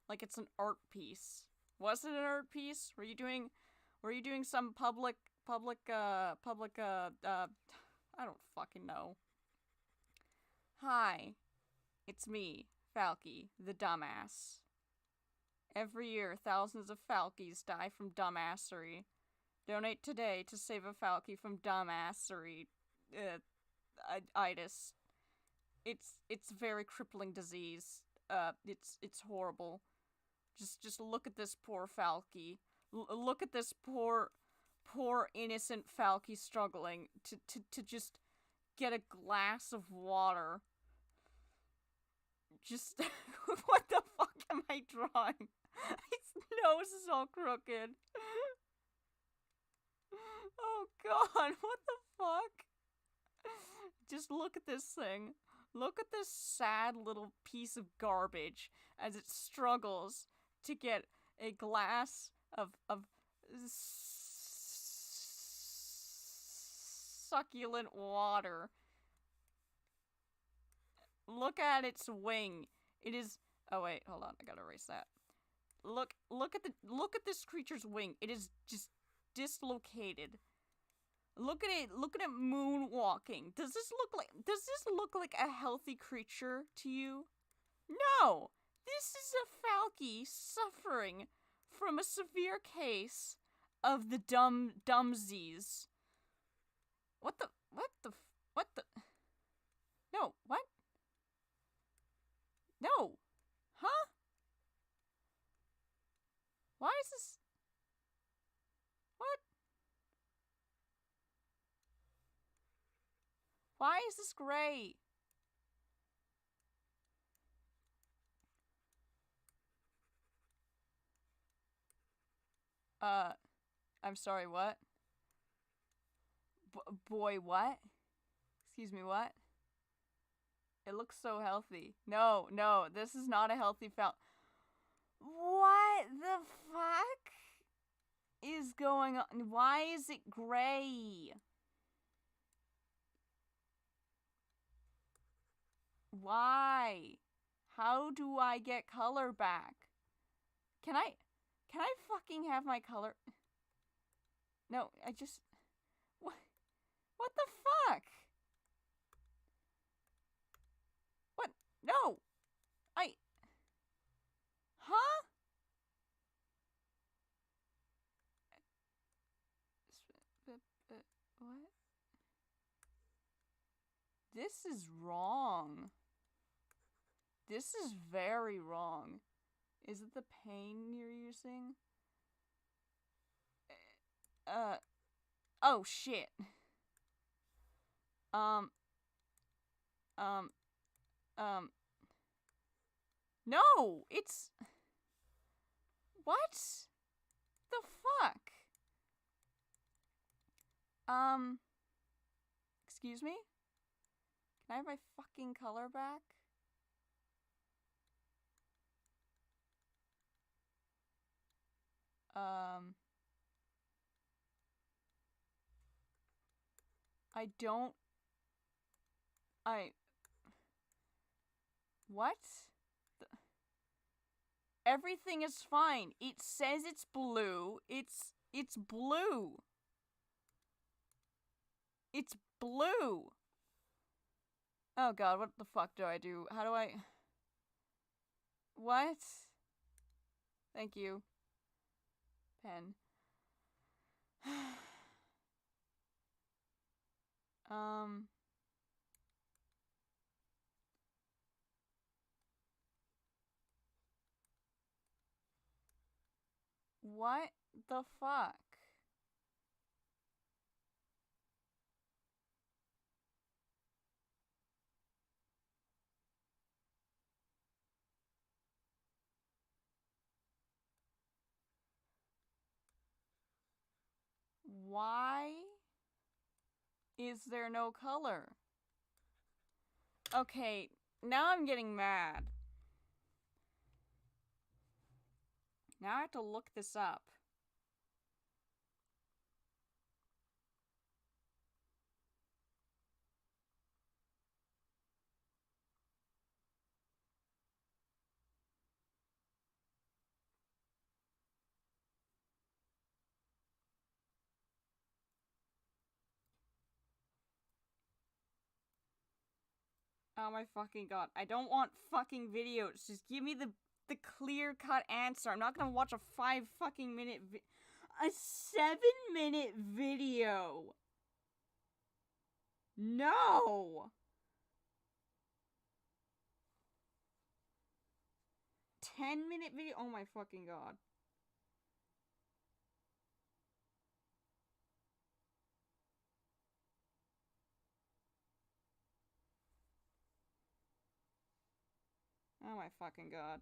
Like it's an art piece. Was it an art piece? Were you doing some I don't fucking know. Hi, it's me, Falky, the dumbass. Every year, thousands of Falkies die from dumbassery. Donate today to save a Falky from dumbassery. Itis. It's very crippling disease. It's horrible. Just look at this poor Falky. Look at this poor innocent Falky struggling to just get a glass of water. Just what the fuck am I drawing? His nose is all crooked. Oh god, what the fuck? Just look at this thing. Look at this sad little piece of garbage as it struggles to get a glass of succulent water. Look at its wing. It is. Oh wait, hold on. I gotta erase that. Look at this creature's wing. It is just dislocated. Look at it. Look at it moonwalking. Does this look like a healthy creature to you? No. This is a Falky suffering from a severe case of the dumbsies. What the? No, what? No. Huh? Why is this? What? Why is this gray? I'm sorry, what? Boy, what? Excuse me, what? It looks so healthy. No, this is not a healthy What the fuck is going on? Why is it gray? Why? How do I get color back? Can I fucking have my color? No, I just... What the fuck? What? No! Huh? What? This is wrong. This is very wrong. Is it the pain you're using? Oh shit. No! It's... What? The fuck? Excuse me? Can I have my fucking color back? I don't... What? Everything is fine. It says it's blue. It's blue. It's blue. Oh god, what the fuck do I do? How do I... What? Thank you. Pen. What the fuck? Why is there no color? Okay, now I'm getting mad. Now I have to look this up. Oh my fucking god. I don't want fucking videos. Just give me the clear-cut answer. I'm not gonna watch a 5 fucking minute a 7-minute video. No! 10-minute video? Oh my fucking god. Oh my fucking god.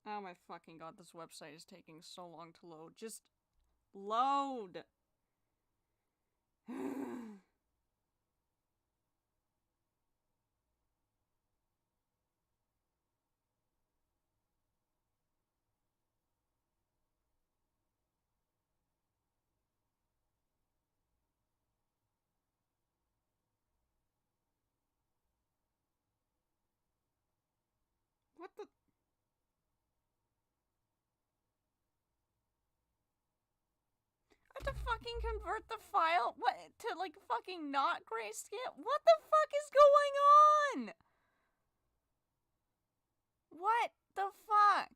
Oh my fucking god, this website is taking so long to load. Just load! What the? I have to fucking convert the file? What? To like fucking not grayscale? What the fuck is going on? What the fuck?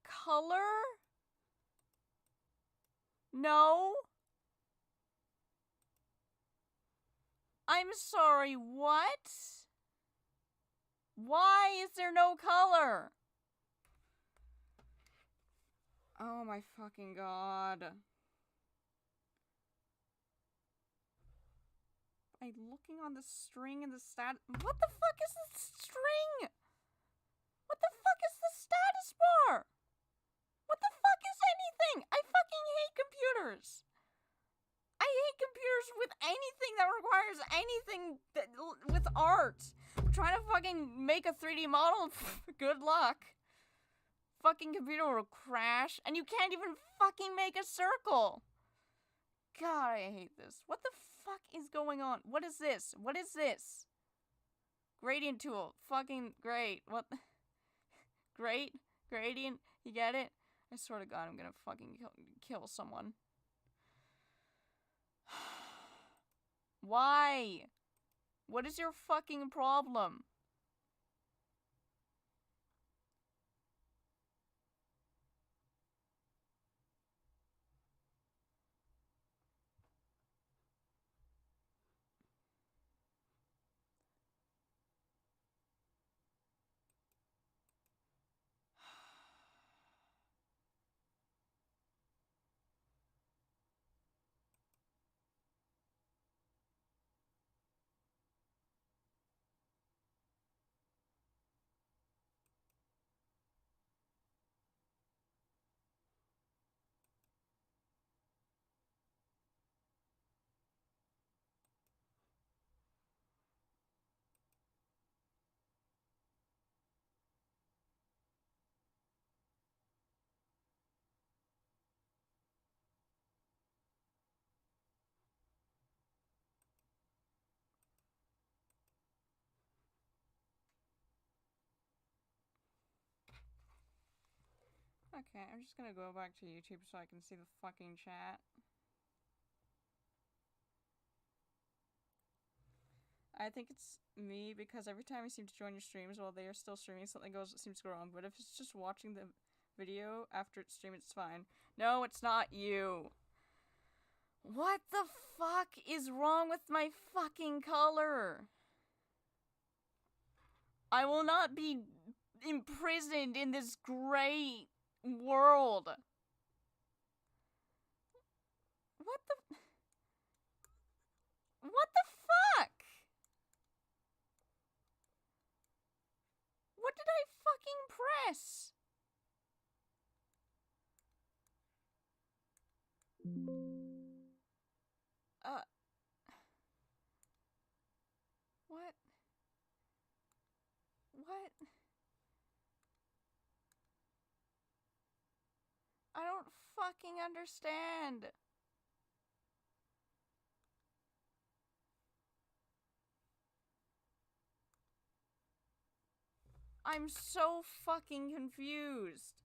Color? No? I'm sorry, what? Why is there no color? Oh my fucking god. By looking on the string and the what the fuck is this string? What the fuck is the status bar? What the fuck is anything? I fucking hate computers. I hate computers with anything that requires anything with art. I'm trying to fucking make a 3D model. Good luck. Fucking computer will crash, and you can't even fucking make a circle. God, I hate this. What the fuck is going on? What is this? What is this? Gradient tool. Fucking great. What? Great? Gradient? You get it? I swear to God, I'm gonna fucking kill someone. Why? What is your fucking problem? Okay, I'm just gonna go back to YouTube so I can see the fucking chat. I think it's me because every time I seem to join your streams while they are still streaming, something seems to go wrong. But if it's just watching the video after it's streamed, it's fine. No, it's not you. What the fuck is wrong with my fucking color? I will not be imprisoned in this gray world. What the... What the fuck? What did I fucking press? What? What? I don't fucking understand. I'm so fucking confused.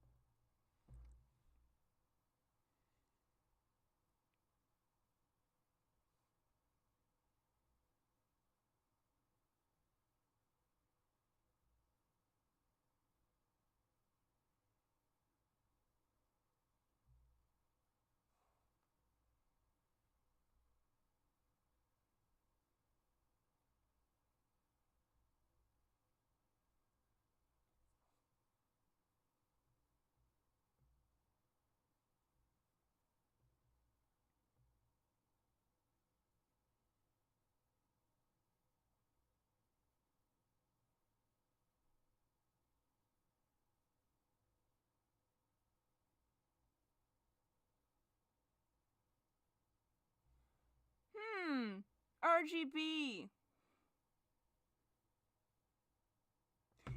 RGB.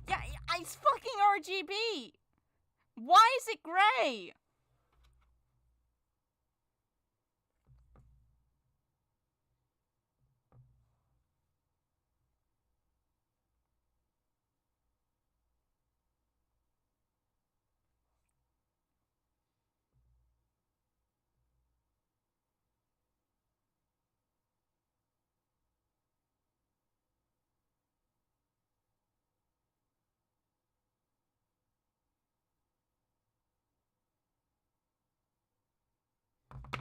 Yeah, it's fucking RGB. Why is it gray?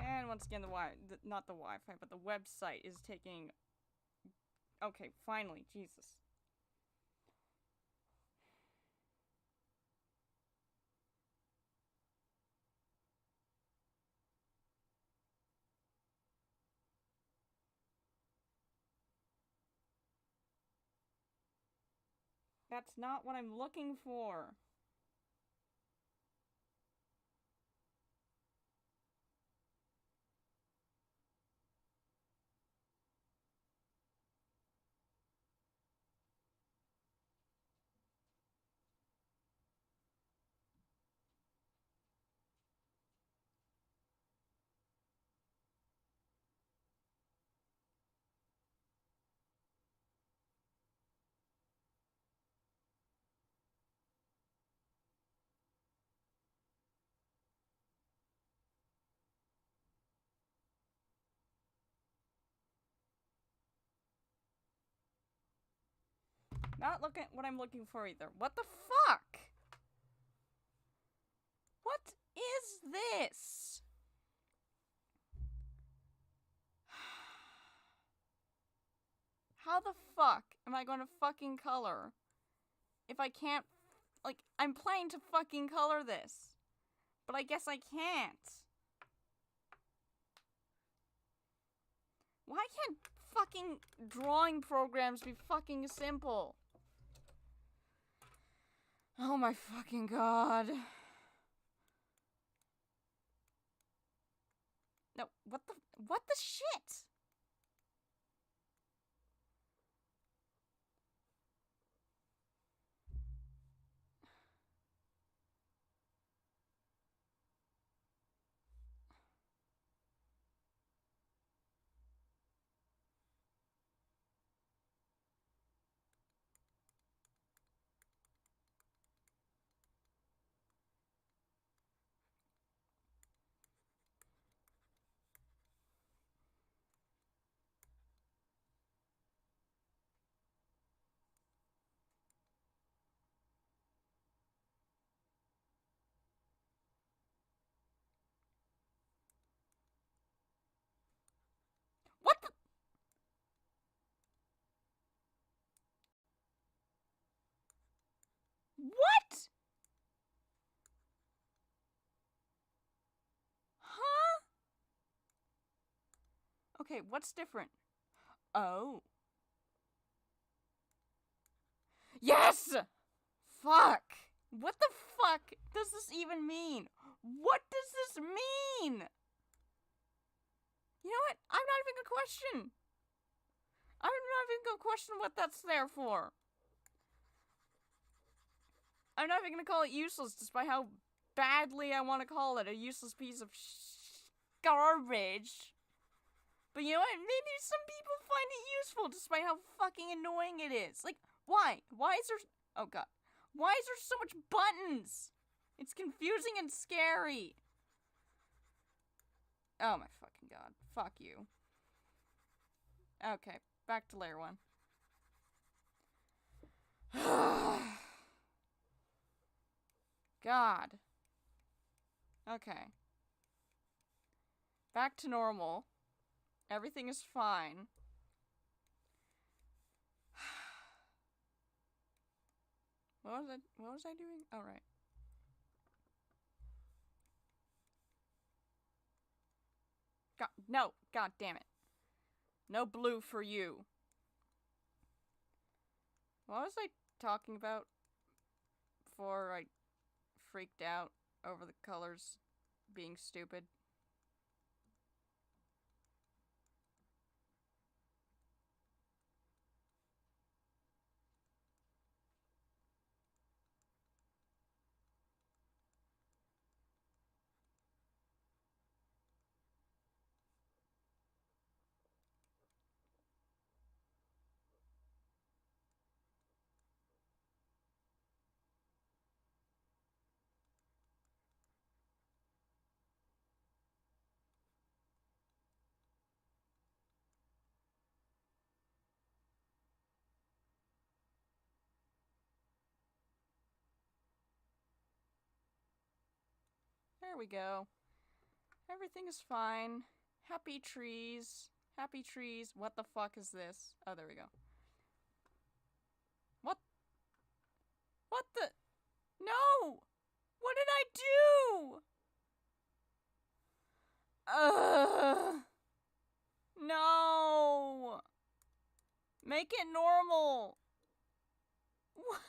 And once again, not the Wi-Fi, but the website is taking... Okay, finally, Jesus. That's not what I'm looking for. Not looking at what I'm looking for either. What the fuck? What is this? How the fuck am I going to fucking color if I can't... Like, I'm planning to fucking color this, but I guess I can't. Why can't fucking drawing programs be fucking simple? Oh my fucking god. No, what the shit? Okay, what's different? Oh. Yes! Fuck! What the fuck does this even mean? What does this mean? You know what? I'm not even gonna question. I'm not even gonna question what that's there for. I'm not even gonna call it useless, despite how badly I want to call it a useless piece of garbage. But you know what? Maybe some people find it useful, despite how fucking annoying it is. Like, why? Why is there... Oh, God. Why is there so much buttons? It's confusing and scary. Oh, my fucking God. Fuck you. Okay, back to layer 1. God. Okay. Back to normal. Everything is fine. What was I doing? Oh, right. God, no. God damn it. No blue for you. What was I talking about before I freaked out over the colors being stupid? There we go. Everything is fine. Happy trees. Happy trees. What the fuck is this? Oh, there we go. What? What the? No! What did I do? No! Make it normal! What?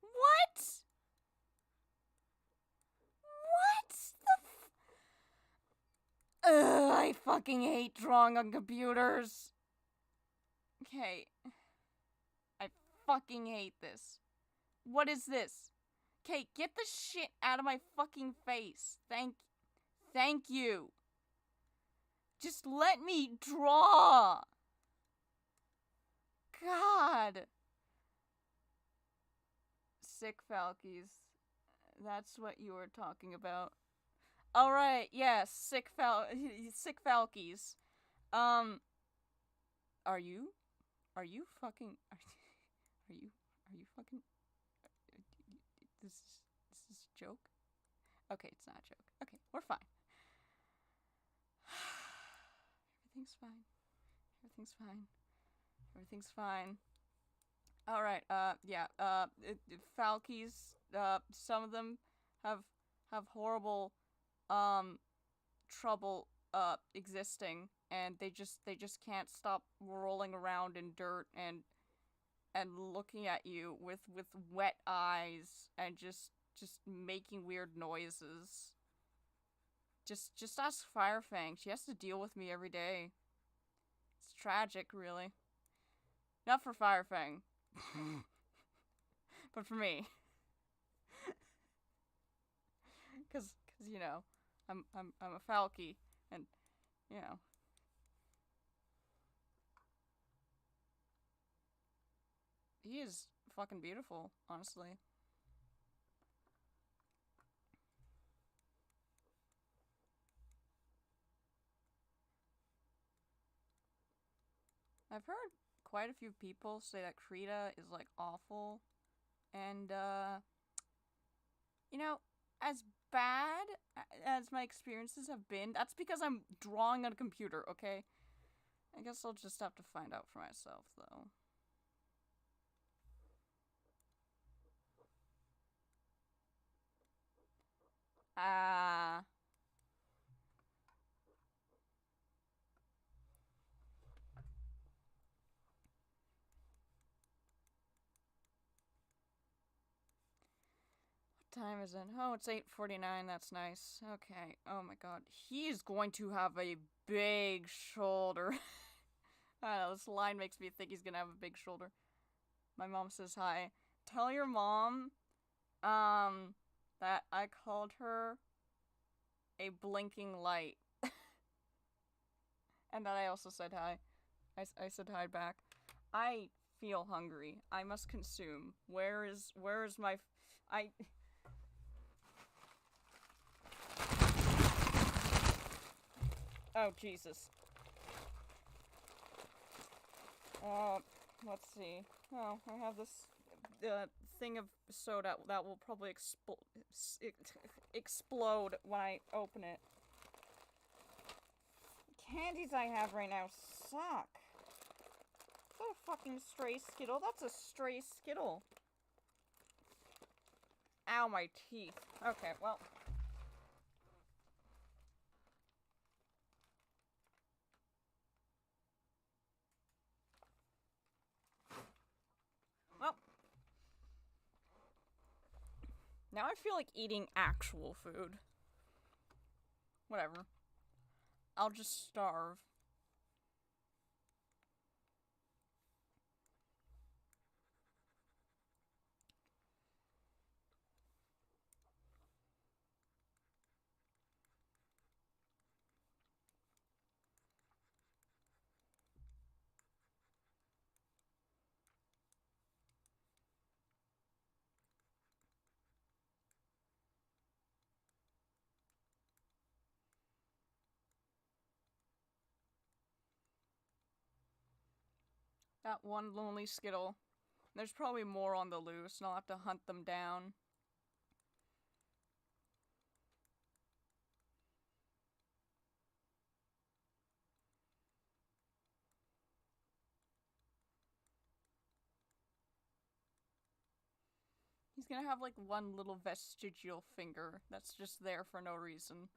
What? What the I fucking hate drawing on computers. Okay. I fucking hate this. What is this? Okay, get the shit out of my fucking face. Thank you. Just let me draw. God. Sick Falkies. That's what you were talking about. Alright, yes, sick Falkies. Are you fucking, are you fucking, this is a joke? Okay, it's not a joke. Okay, we're fine. Everything's fine. Everything's fine. Everything's fine. Alright, yeah, Falkies, some of them have horrible, trouble, existing, and they just can't stop rolling around in dirt and looking at you with wet eyes and just making weird noises. Just ask Firefang. She has to deal with me every day. It's tragic, really. Not for Firefang. But for me. Cause you know, I'm a Falky, and you know. He is fucking beautiful, honestly. I've heard quite a few people say that Krita is, like, awful. And, you know, as bad as my experiences have been, that's because I'm drawing on a computer, okay? I guess I'll just have to find out for myself, though. time is it? Oh, it's 8:49. That's nice. Okay. Oh my god. He's going to have a big shoulder. I don't know, this line makes me think he's gonna have a big shoulder. My mom says hi. Tell your mom, that I called her a blinking light. And that I also said hi. I said hi back. I feel hungry. I must consume. Where is my... Oh, Jesus. Let's see. Oh, I have this thing of soda that will probably explode when I open it. Candies I have right now suck. Is that a fucking stray Skittle? That's a stray Skittle. Ow, my teeth. Okay, well. Well. Now I feel like eating actual food. Whatever. I'll just starve. That one lonely Skittle. There's probably more on the loose, and I'll have to hunt them down. He's gonna have like one little vestigial finger that's just there for no reason.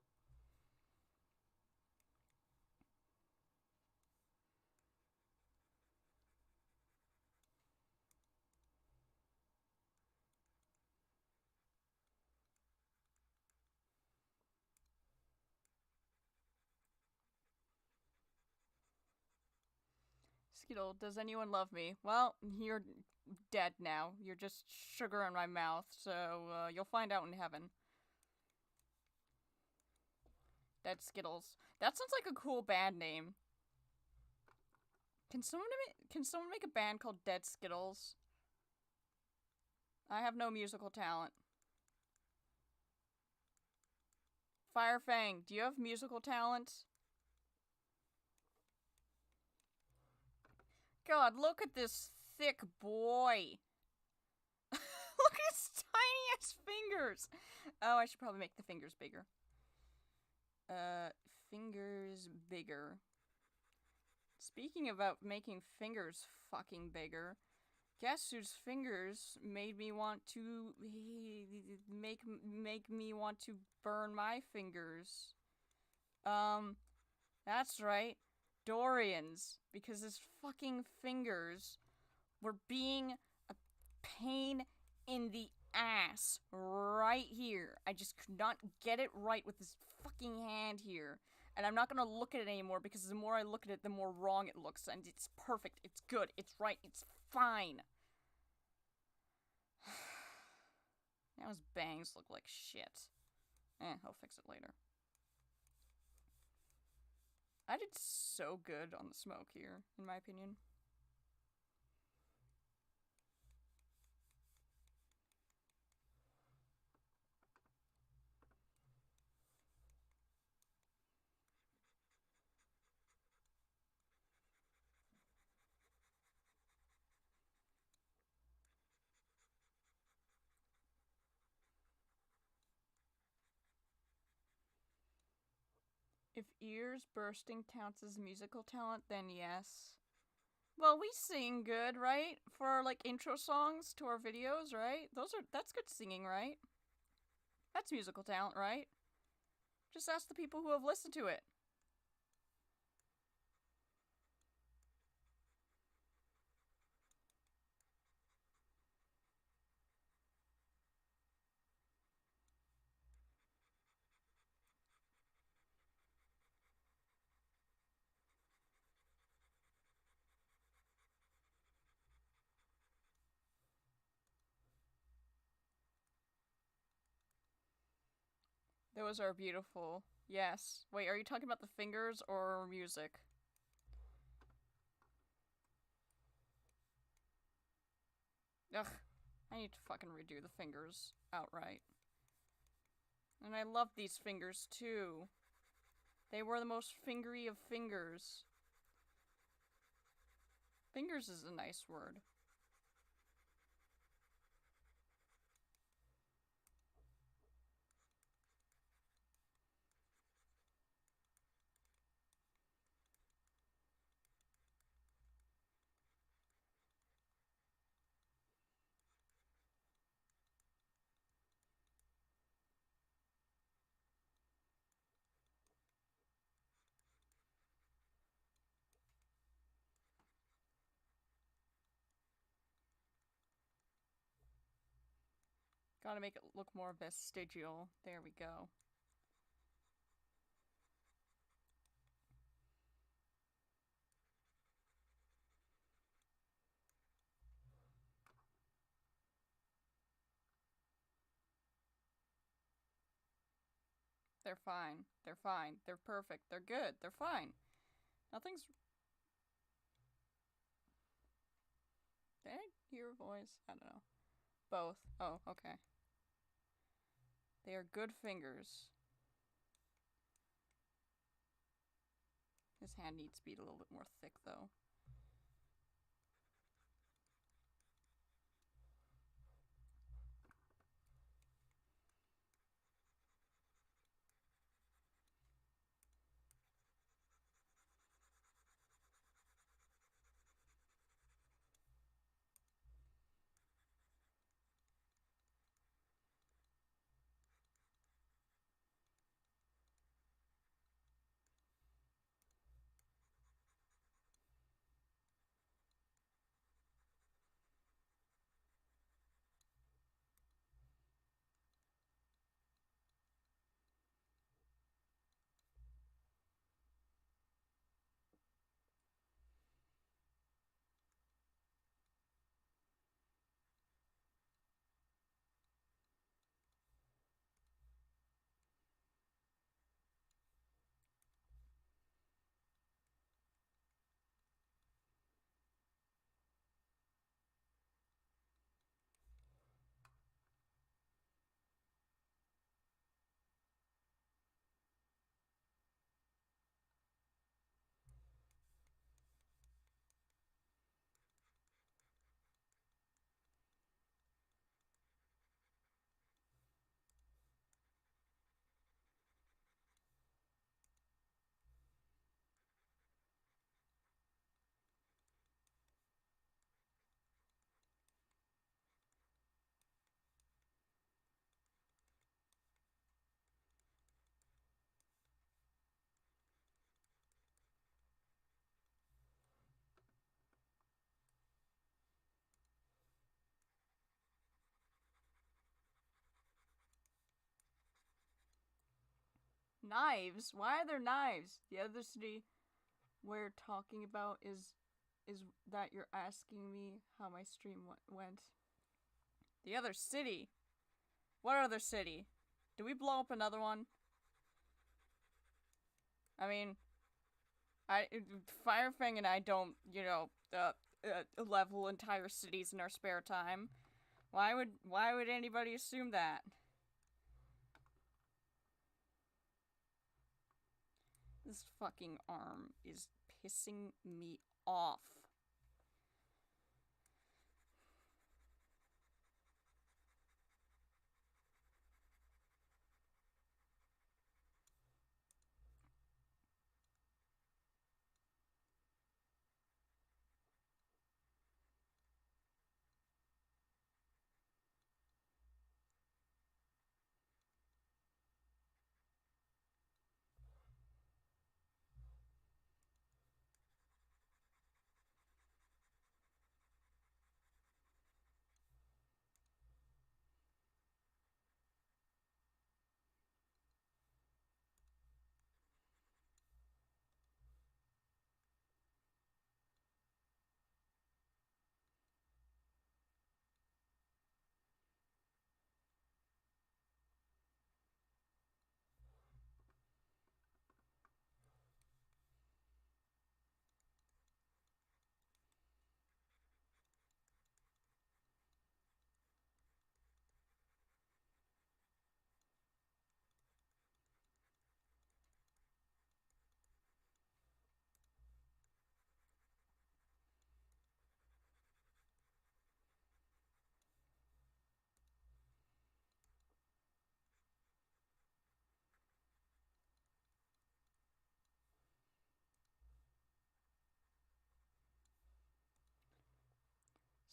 Skittle, does anyone love me? Well, you're dead now. You're just sugar in my mouth, so you'll find out in heaven. Dead Skittles. That sounds like a cool band name. Can someone make a band called Dead Skittles? I have no musical talent. Firefang, do you have musical talent? God, look at this thick boy. Look at his tiny ass fingers. Oh, I should probably make the fingers bigger. Fingers bigger. Speaking about making fingers fucking bigger, guess whose fingers made me want to make me want to burn my fingers? That's right, Dorian's, because his fucking fingers were being a pain in the ass right here. I just could not get it right with this fucking hand here. And I'm not gonna look at it anymore because the more I look at it, the more wrong it looks. And it's perfect. It's good. It's right. It's fine. Now his bangs look like shit. I'll fix it later. I did so good on the smoke here, in my opinion. If ears bursting counts as musical talent, then yes. Well, we sing good, right? For our, like, intro songs to our videos, right? That's good singing, right? That's musical talent, right? Just ask the people who have listened to it. Those are beautiful. Yes. Wait, are you talking about the fingers or music? Ugh. I need to fucking redo the fingers outright. And I love these fingers too. They were the most fingery of fingers. Fingers is a nice word. Gotta make it look more vestigial. There we go. They're fine. They're fine. They're perfect. They're good. They're fine. Nothing's... Did I hear a voice? I don't know. Both. Oh, okay. They are good fingers. His hand needs to be a little bit more thick, though. Knives? Why are there knives? The other city we're talking about is that you're asking me how my stream went. The other city? What other city? Did we blow up another one? I mean, Firefang and I don't, level entire cities in our spare time. Why would anybody assume that? This fucking arm is pissing me off.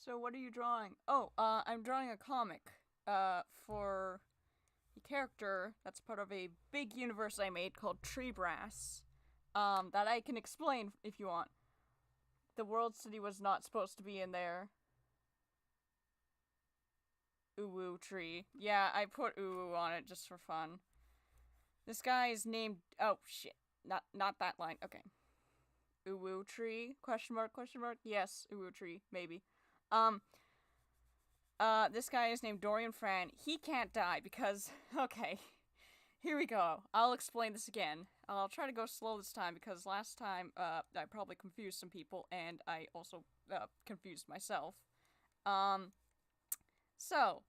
So what are you drawing? Oh, I'm drawing a comic, for a character that's part of a big universe I made called Tree Brass, that I can explain if you want. The World City was not supposed to be in there. Uwu tree. Yeah, I put Uwu on it just for fun. This guy is named... Oh, shit. Not that line. Okay. Uwu tree? Question mark, question mark? Yes, Uwu tree. Maybe. This guy is named Dorian Fran. He can't die because... Okay. Here we go. I'll explain this again. I'll try to go slow this time because last time, I probably confused some people and I also, confused myself. So,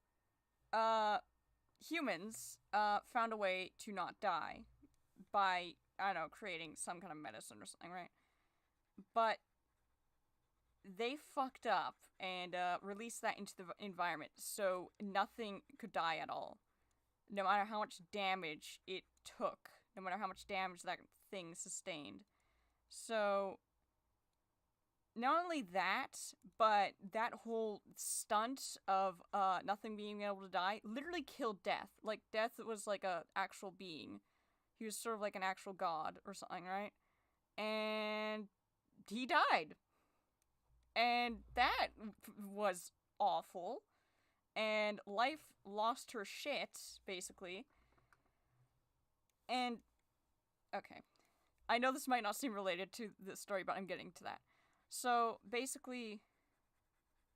humans, found a way to not die by, I don't know, creating some kind of medicine or something, right? But they fucked up and, released that into the environment, so nothing could die at all. No matter how much damage it took, no matter how much damage that thing sustained. So, not only that, but that whole stunt of nothing being able to die literally killed Death. Like, Death was like a actual being. He was sort of like an actual god or something, right? And he died. And that was awful. And life lost her shit, basically. And, okay. I know this might not seem related to the story, but I'm getting to that. So, basically,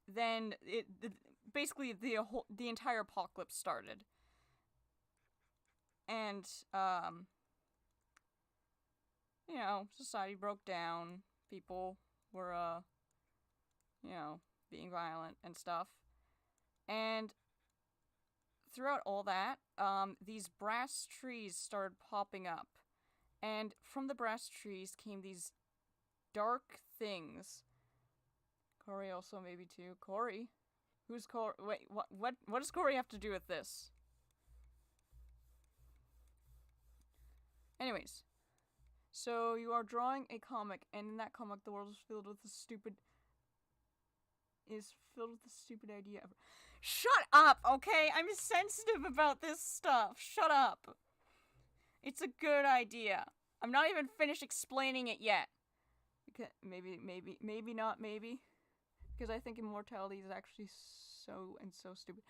then, the entire apocalypse started. And, you know, society broke down. People were, you know, being violent and stuff. And throughout all that, these brass trees started popping up. And from the brass trees came these dark things. Corey also maybe too. Corey? Who's Corey? Wait, what does Corey have to do with this? Anyways. So you are drawing a comic, and in that comic the world is filled with the stupid idea ever. Shut up, okay? I'm sensitive about this stuff. Shut up. It's a good idea. I'm not even finished explaining it yet. Maybe not, maybe. Because I think immortality is actually so stupid.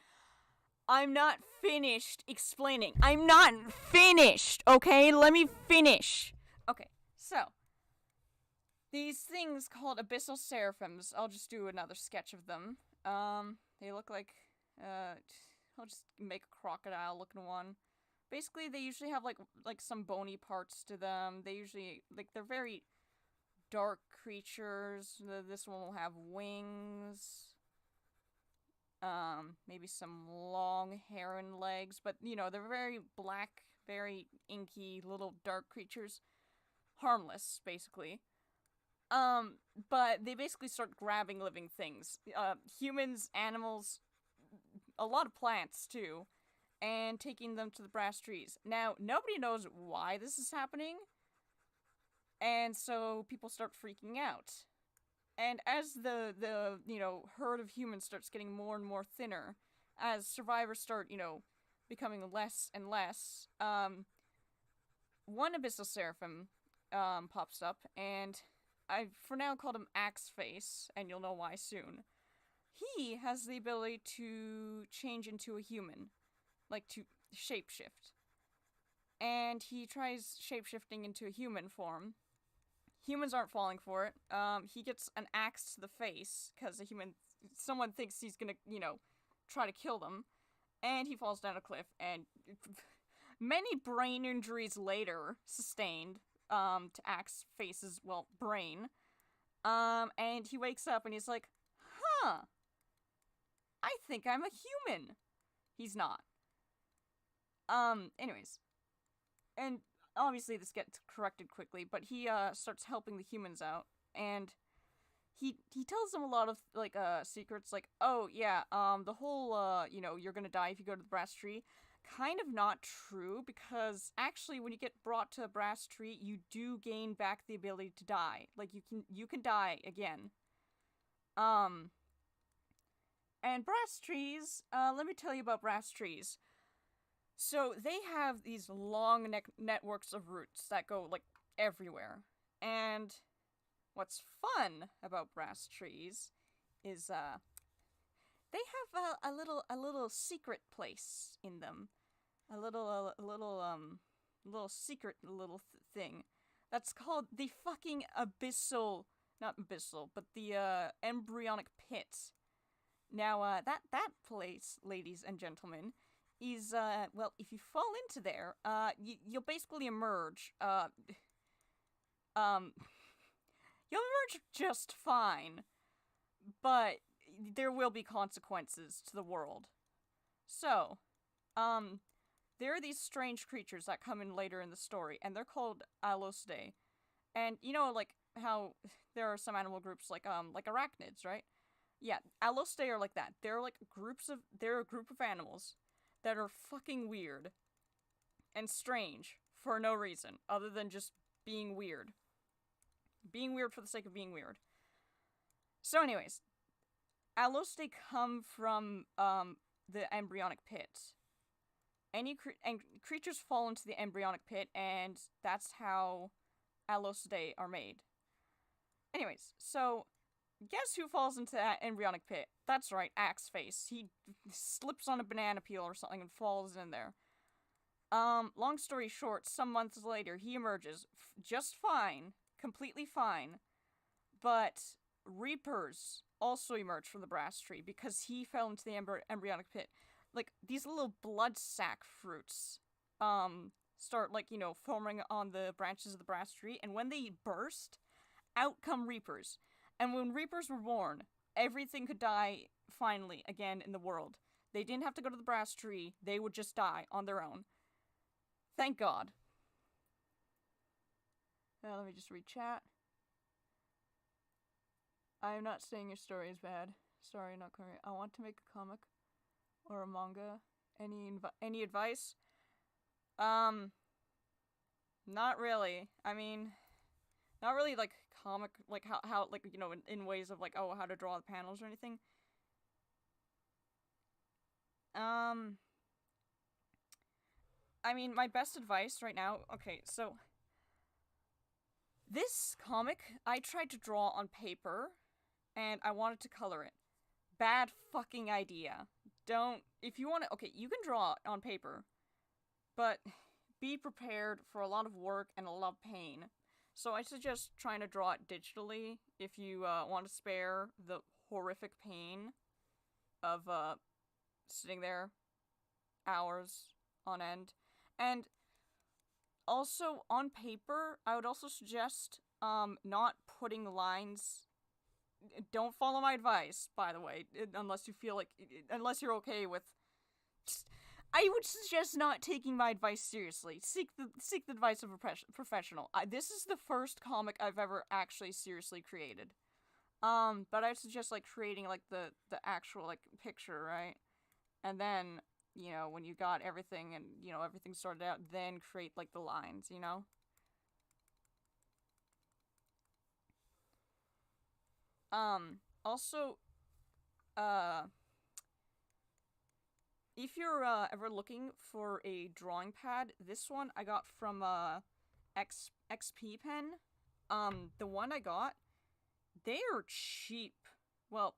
I'm not finished explaining. I'm not finished, okay? Let me finish. Okay, so. These things called Abyssal Seraphims, I'll just do another sketch of them. They look like, I'll just make a crocodile-looking one. Basically, they usually have, like some bony parts to them. They usually, they're very dark creatures. This one will have wings. Maybe some long hair and legs. But, you know, they're very black, very inky, little dark creatures. Harmless, basically. But they basically start grabbing living things. Humans, animals, a lot of plants, too. And taking them to the brass trees. Now, nobody knows why this is happening. And so people start freaking out. And as the you know, herd of humans starts getting more and more thinner, as survivors start, you know, becoming less and less, one Abyssal Seraphim, pops up, and I've for now called him Axe Face, and you'll know why soon. He has the ability to change into a human. Like, to shapeshift. And he tries shapeshifting into a human form. Humans aren't falling for it. He gets an axe to the face, because someone thinks he's gonna, you know, try to kill them. And he falls down a cliff, and many brain injuries later, sustained, to Axe Face's, well, brain. And he wakes up, and he's like, huh, I think I'm a human. He's not. Anyways. And obviously this gets corrected quickly, but he, starts helping the humans out, and he tells them a lot of, like, secrets, like, oh, yeah, the whole, you know, you're gonna die if you go to the brass tree, kind of not true, because actually when you get brought to a brass tree, you do gain back the ability to die. Like, you can die again. And brass trees, let me tell you about brass trees. So they have these long networks of roots that go like everywhere. And what's fun about brass trees is they have a little secret place in them, a little secret little thing that's called the fucking abyssal, not abyssal, but the embryonic pit. Now that place, ladies and gentlemen, is well, if you fall into there, you'll basically emerge um you'll emerge just fine, but there will be consequences to the world. So, um, there are these strange creatures that come in later in the story, and they're called Alosde. And you know, like how there are some animal groups like arachnids, right? Yeah, Alosde are like that. They're a group of animals that are fucking weird and strange for no reason other than just being weird. Being weird for the sake of being weird. So, anyways, Alloste come from the embryonic pit. And creatures fall into the embryonic pit, and that's how Alloste are made. Anyways, so guess who falls into that embryonic pit? That's right, Axeface. He slips on a banana peel or something and falls in there. Long story short, some months later, he emerges just fine, completely fine, but Reapers also emerge from the brass tree because he fell into the embryonic pit. Like, these little blood sac fruits, start, like, forming on the branches of the brass tree, and when they burst, out come Reapers. And when Reapers were born, everything could die finally again in the world. They didn't have to go to the brass tree, they would just die on their own. Thank God. Now, let me just read chat. I am not saying your story is bad. Sorry, not correct. I want to make a comic or a manga. Any advice? Not really. I mean, not really like comic, like how like, in ways of like, oh, how to draw the panels or anything. I mean, my best advice right now, okay, so this comic I tried to draw on paper and I wanted to color it. Bad fucking idea. If you want to, okay, you can draw it on paper, but be prepared for a lot of work and a lot of pain. So I suggest trying to draw it digitally if you want to spare the horrific pain of sitting there hours on end. And also on paper, I would also suggest not putting lines. Don't follow my advice, by the way, unless you're okay with. I would suggest not taking my advice seriously. Seek the advice of a professional. This is the first comic I've ever actually seriously created. But I'd suggest like creating like the actual like picture, right? And then, when you got everything and everything sorted out, then create like the lines, Also, if you're ever looking for a drawing pad, this one I got from XP Pen. The one I got, they are cheap. Well,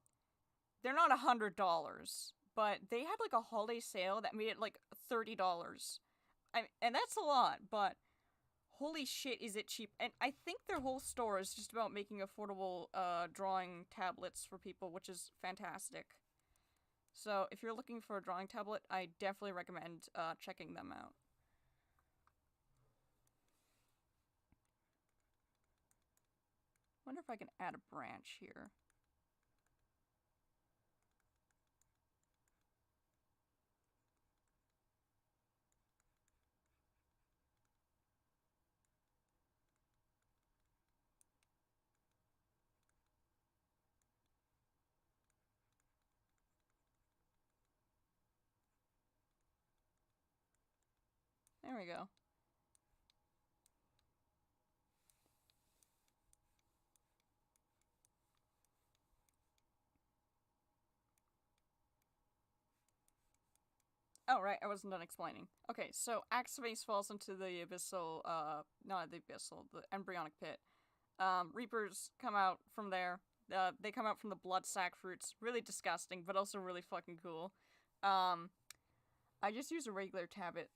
they're not $100, but they had like a holiday sale that made it like $30. And that's a lot, but holy shit, is it cheap. And I think their whole store is just about making affordable drawing tablets for people, which is fantastic. So if you're looking for a drawing tablet, I definitely recommend checking them out. Wonder if I can add a branch here. There we go. Oh, right, I wasn't done explaining. Okay, so Axibase falls into the abyssal, not the abyssal, the embryonic pit. Reapers come out from there. They come out from the blood sac fruits. Really disgusting, but also really fucking cool. I just use a regular tablet.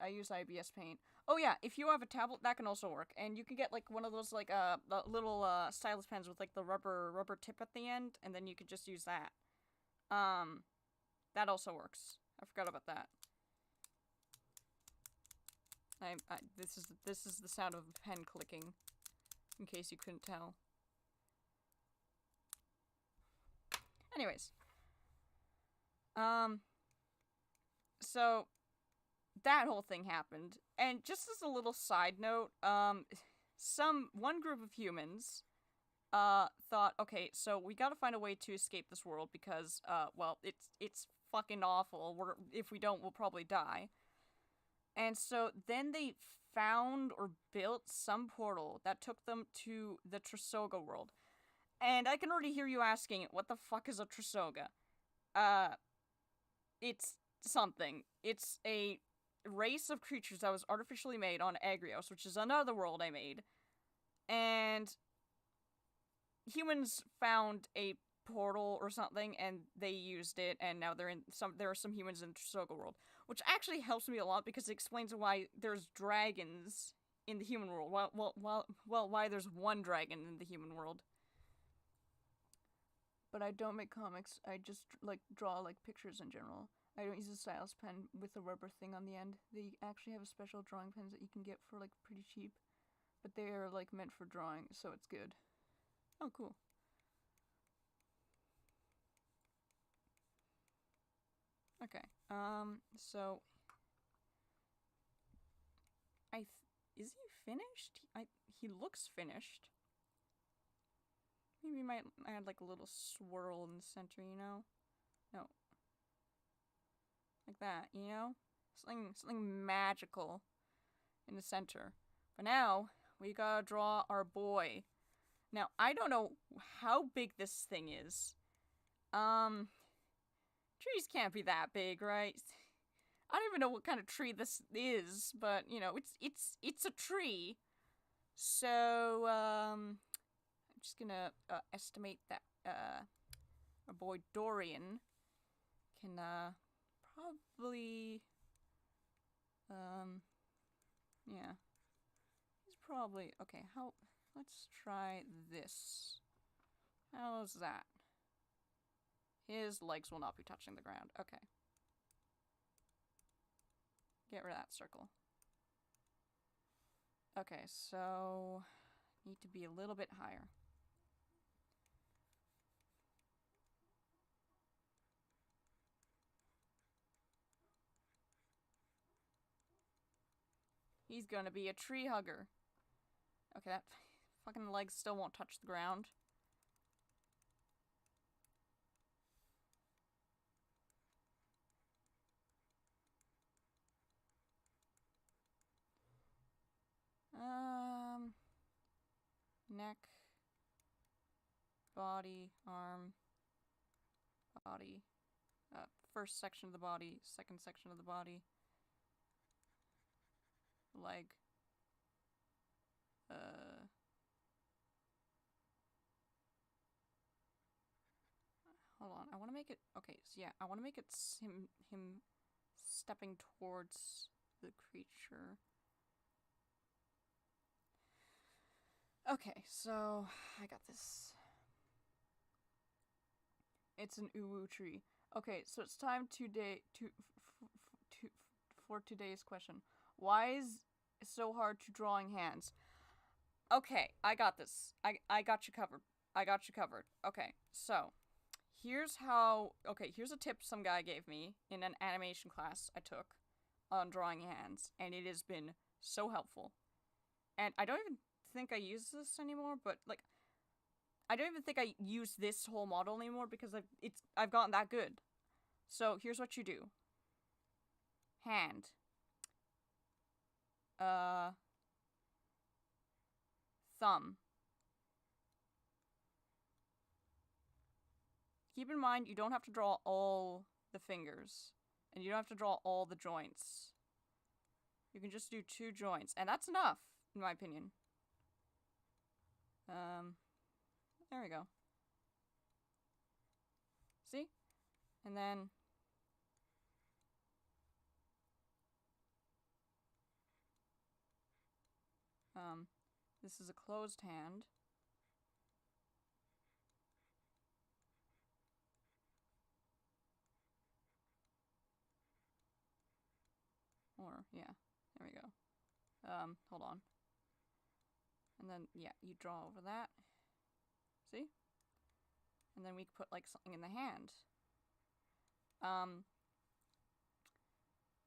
I use IBS Paint. Oh yeah, if you have a tablet, that can also work. And you can get like one of those like little stylus pens with like the rubber tip at the end, and then you could just use that. That also works. I forgot about that. This is the sound of a pen clicking, in case you couldn't tell. Anyways, so that whole thing happened, and just as a little side note, one group of humans, thought, okay, so we gotta find a way to escape this world because, well, it's fucking awful. If we don't, we'll probably die. And so then they found or built some portal that took them to the Trasoga world. And I can already hear you asking, what the fuck is a Trasoga? It's something. It's a race of creatures that was artificially made on Agrios, which is another world I made. And humans found a portal or something, and they used it, and now there are some humans in the Trasoga world, which actually helps me a lot because it explains why there's dragons in the human world. Why there's one dragon in the human world. But I don't make comics. I just like draw like pictures in general. I don't use a stylus pen with a rubber thing on the end. They actually have special drawing pens that you can get for like pretty cheap, but they are like meant for drawing, so it's good. Oh, cool. Okay. So is he finished? He looks finished. Maybe we might add like a little swirl in the center, you know? No. Like that, you know? Something magical in the center. But now, we gotta draw our boy. Now, I don't know how big this thing is. Trees can't be that big, right? I don't even know what kind of tree this is, but, you know, it's a tree. So, I'm just gonna, estimate that, our boy Dorian can, probably, yeah. He's probably, okay, let's try this. How's that? His legs will not be touching the ground. Okay. Get rid of that circle. Okay, so need to be a little bit higher. He's gonna be a tree hugger. Okay, that fucking legs still won't touch the ground. Neck, body, arm, body, first section of the body, second section of the body, leg, hold on, I want to make it, okay, so yeah, I want to make it him stepping towards the creature. Okay, so I got this. It's an uwu tree. Okay, so it's time for today's question. Why is it so hard to drawing hands? Okay, I got this. I got you covered. I got you covered. Okay, so here's a tip some guy gave me in an animation class I took on drawing hands, and it has been so helpful. And I don't even think I use this anymore, but like I don't even think I use this whole model anymore because I've gotten that good. So here's what you do. Hand. Thumb. Keep in mind you don't have to draw all the fingers. And you don't have to draw all the joints. You can just do 2 joints, and that's enough, in my opinion. There we go. See? And then... this is a closed hand. Or, yeah, there we go. Hold on. And then, yeah, you draw over that. See? And then we put, like, something in the hand.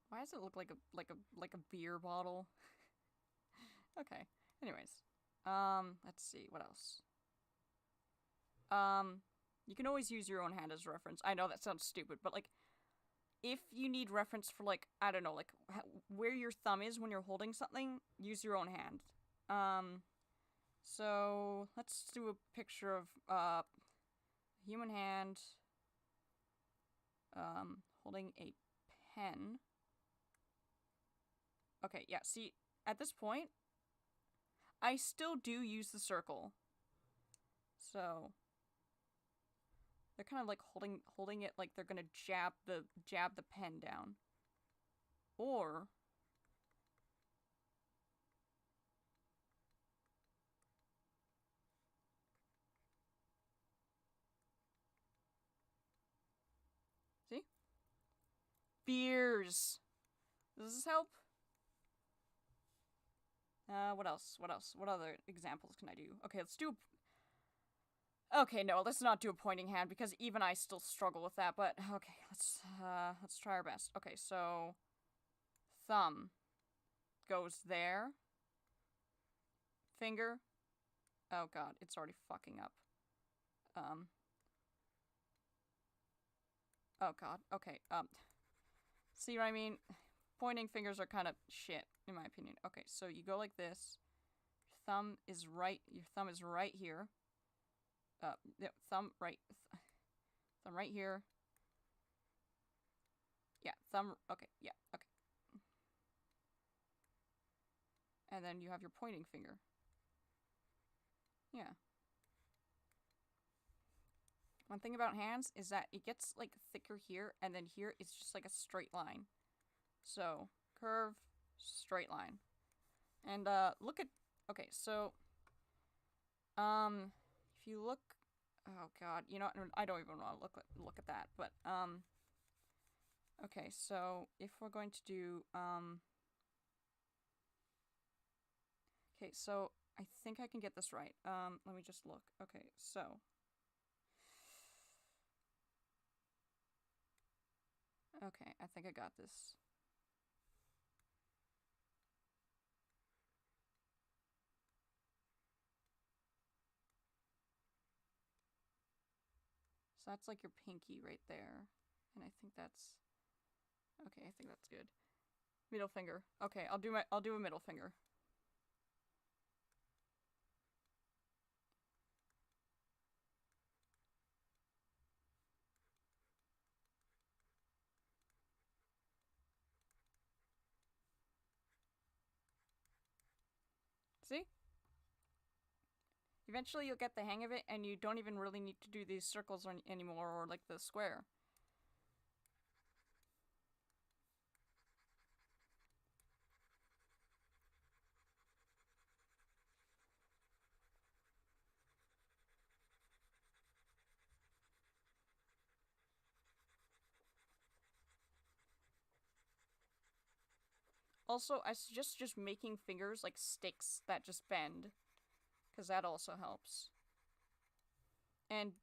Why does it look like a beer bottle? Okay. Anyways. Let's see, what else? You can always use your own hand as a reference. I know that sounds stupid, but, like, if you need reference for, like, I don't know, like, where your thumb is when you're holding something, use your own hand. So, let's do a picture of, human hand, holding a pen. Okay, yeah, see, at this point, I still do use the circle. So, they're kind of like holding it like they're gonna jab the pen down. Or see? Beers. Does this help? What else? What else? What other examples can I do? Okay, let's do okay, no, let's not do a pointing hand because even I still struggle with that, but okay, let's try our best. Okay, so thumb goes there. Finger. Oh god, it's already fucking up. Oh god, okay, see what I mean? Pointing fingers are kind of shit, in my opinion. Okay, so you go like this. Your thumb is right here. Yeah, thumb right here. Yeah, thumb, okay, yeah, okay. And then you have your pointing finger. Yeah. One thing about hands is that it gets, like, thicker here, and then here it's just, like, a straight line. So, curve, straight line. And, look at, okay, so, if you look, oh god, you know what, I don't even want to look at that, but, okay, so, if we're going to do, okay, so, I think I can get this right. Let me just look. Okay, so. Okay, I think I got this. So that's like your pinky right there. And I think that's okay, I think that's good. Middle finger. Okay, I'll do a middle finger. See? Eventually you'll get the hang of it and you don't even really need to do these circles anymore or like the square. Also, I suggest just making fingers like sticks that just bend, because that also helps. And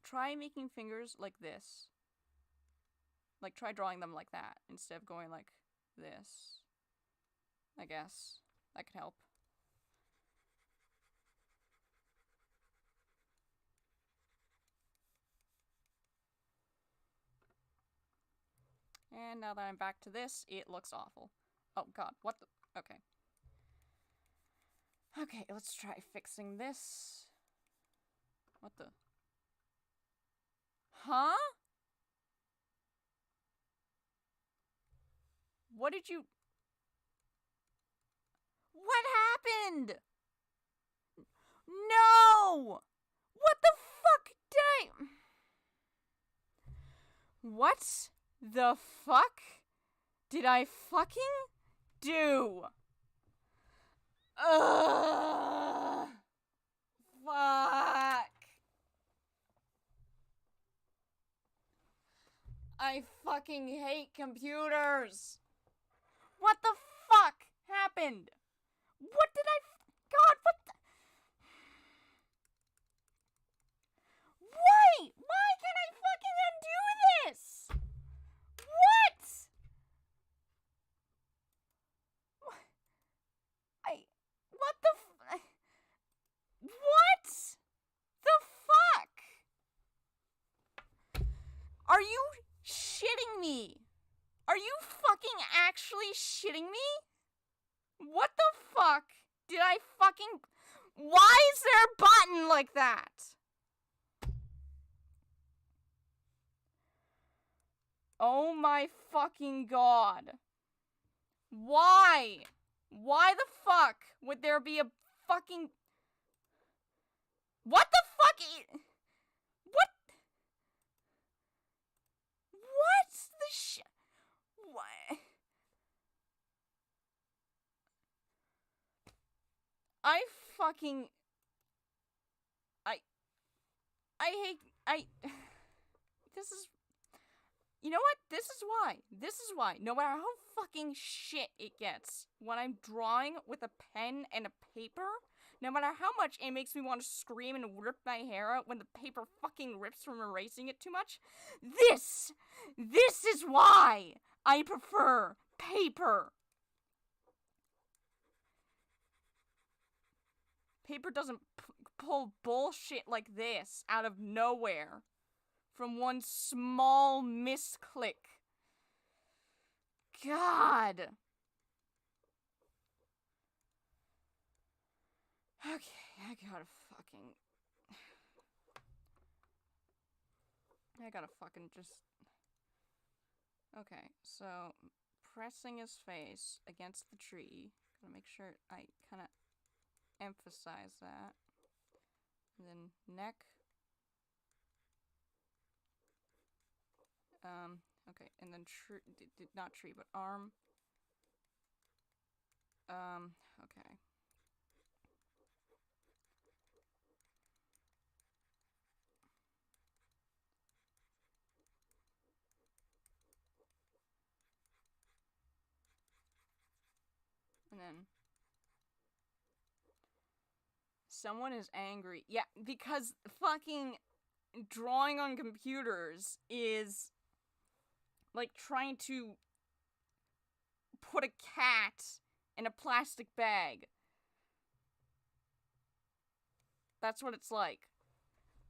try making fingers like this. Like, try drawing them like that instead of going like this. I guess that could help. And now that I'm back to this, it looks awful. Oh god, what the? Okay. Okay, let's try fixing this. What the? Huh? What did you... What happened? No! What the fuck did I... What the fuck did I fucking do? Ugh. Fuck. I fucking hate computers. What the fuck happened? What did I... God, what the... Why? Why can't I fucking undo this? What? What the what the fuck? Are you shitting me? Are you fucking actually shitting me? What the fuck did I fucking... Why is there a button like that? Oh my fucking god. Why? Why the fuck would there be a fucking... What the fuck? What? What's the shit? What? I fucking... I hate... This is... You know what? This is why. This is why. No matter how fucking shit it gets when I'm drawing with a pen and a paper, no matter how much it makes me want to scream and rip my hair out when the paper fucking rips from erasing it too much, this is why I prefer paper. Paper doesn't pull bullshit like this out of nowhere. From one small misclick. God. Okay, I gotta fucking just... Okay, so pressing his face against the tree. Gotta make sure I kind of emphasize that. And then neck. Okay, and then not tree, but arm. Okay. And then someone is angry. Yeah, because fucking drawing on computers is like trying to put a cat in a plastic bag. That's what it's like.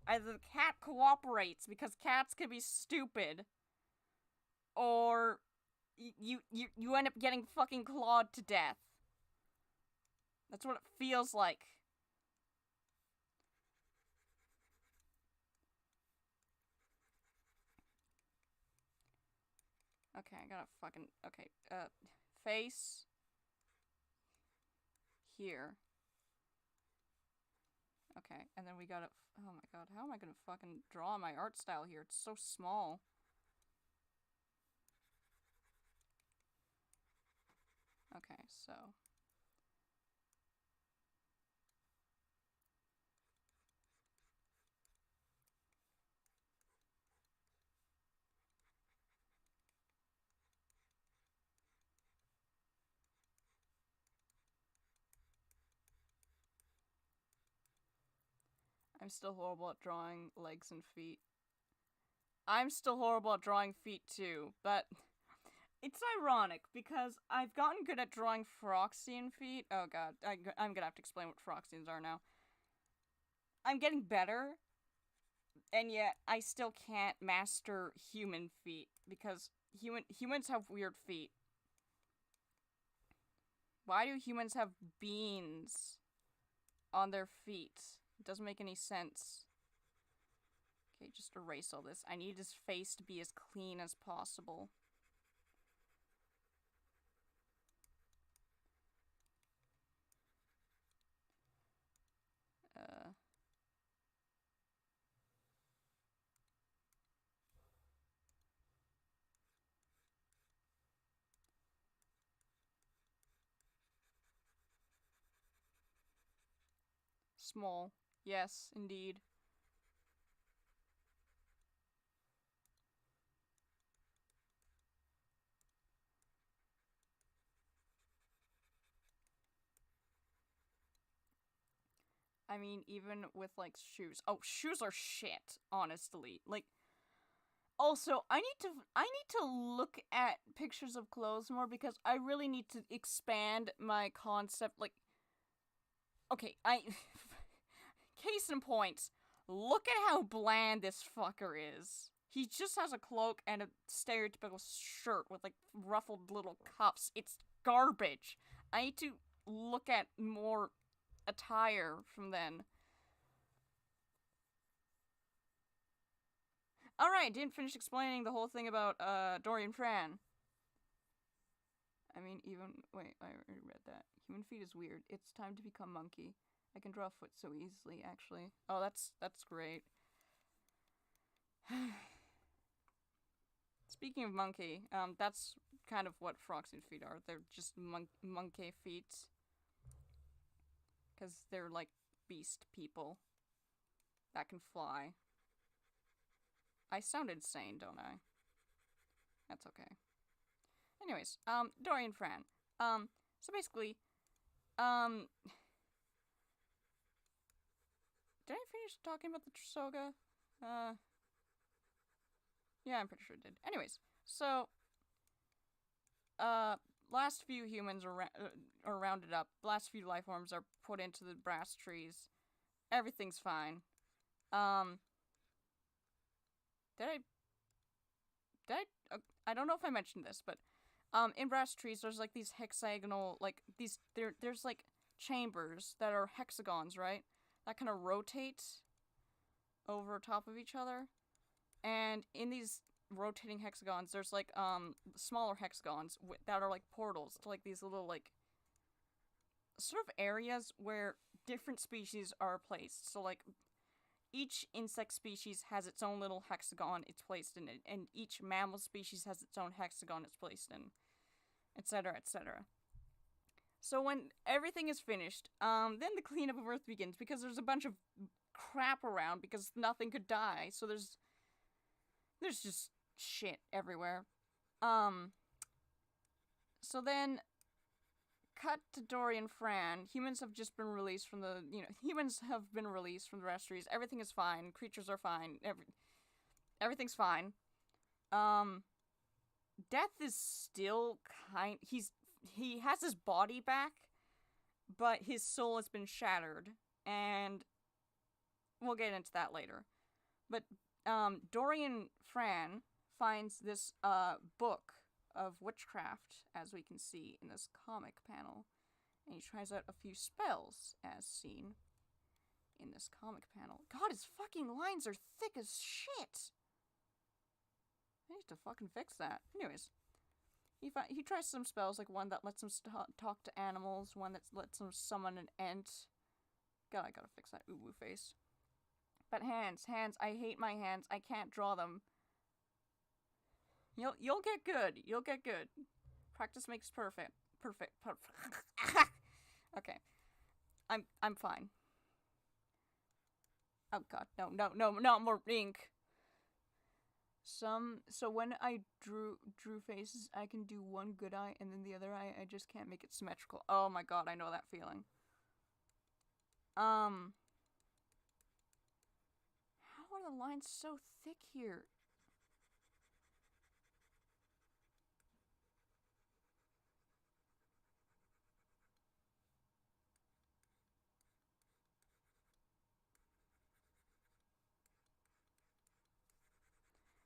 Either the cat cooperates because cats can be stupid, or you end up getting fucking clawed to death. That's what it feels like. Okay, I gotta fucking... Okay, face... Here. Okay, and then we gotta... Oh my god, how am I gonna fucking draw my art style here? It's so small. Okay, so... I'm still horrible at drawing legs and feet. I'm still horrible at drawing feet too, but it's ironic because I've gotten good at drawing Froxian feet. Oh god, I'm gonna have to explain what Froxians are now. I'm getting better, and yet I still can't master human feet because humans have weird feet. Why do humans have beans on their feet? It doesn't make any sense. Okay, just erase all this. I need his face to be as clean as possible. Small. Yes, indeed. I mean, even with, like, shoes. Oh, shoes are shit, honestly. Like, also, I need to look at pictures of clothes more because I really need to expand my concept. Like, okay, case in point, look at how bland this fucker is. He just has a cloak and a stereotypical shirt with, like, ruffled little cuffs. It's garbage. I need to look at more attire from then. Alright, didn't finish explaining the whole thing about Dorian Fran. I mean, wait, I already read that. Human feet is weird. It's time to become monkey. I can draw a foot so easily, actually. Oh, that's great. Speaking of monkey, that's kind of what Froxy's feet are. They're just monkey feet. Because they're like beast people that can fly. I sound insane, don't I? That's okay. Anyways, Dorian Fran. So basically, did I finish talking about the Trasoga? Yeah, I'm pretty sure it did. Anyways, so, last few humans are rounded up. Last few life forms are put into the brass trees. Everything's fine. I don't know if I mentioned this, but, in brass trees, there's, like, these hexagonal, like, there's, like, chambers that are hexagons, right? That kind of rotate over top of each other. And in these rotating hexagons, there's, like, smaller hexagons that are, like, portals to, like, these little, like, sort of areas where different species are placed. So, like, each insect species has its own little hexagon it's placed in it, and each mammal species has its own hexagon it's placed in, etc., etc. So when everything is finished, then the cleanup of Earth begins, because there's a bunch of crap around, because nothing could die, so there's just shit everywhere. So then, cut to Dorian Fran. Humans have just been released from the, humans have been released from the restries. Everything is fine. Creatures are fine. Everything's fine. Death is still he has his body back, but his soul has been shattered, and we'll get into that later. But, Dorian Fran finds this, book of witchcraft, as we can see in this comic panel, and he tries out a few spells, as seen in this comic panel. God, his fucking lines are thick as shit! I need to fucking fix that. Anyways, he tries some spells, like one that lets him talk to animals, one that lets him summon an ent. God, I gotta fix that uwu face. But hands, I hate my hands. I can't draw them. You'll get good. You'll get good. Practice makes perfect. Perfect. Okay. I'm fine. Oh god, no more ink. So when I drew faces, I can do one good eye, and then the other eye, I just can't make it symmetrical. Oh my god, I know that feeling. How are the lines so thick here?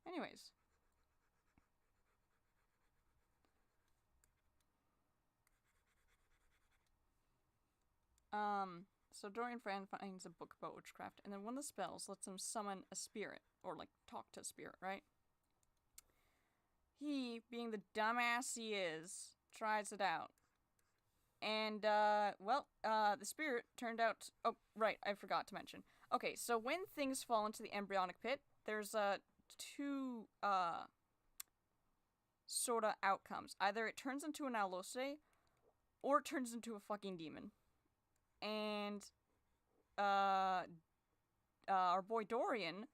Anyways. So Dorian Fran finds a book about witchcraft, and then one of the spells lets him summon a spirit, or, like, talk to a spirit, right? He, being the dumbass he is, tries it out. And, the spirit turned out... Oh, right, I forgot to mention. Okay, so when things fall into the embryonic pit, there's, two, sorta outcomes. Either it turns into an Alose, or it turns into a fucking demon. And, our boy Dorian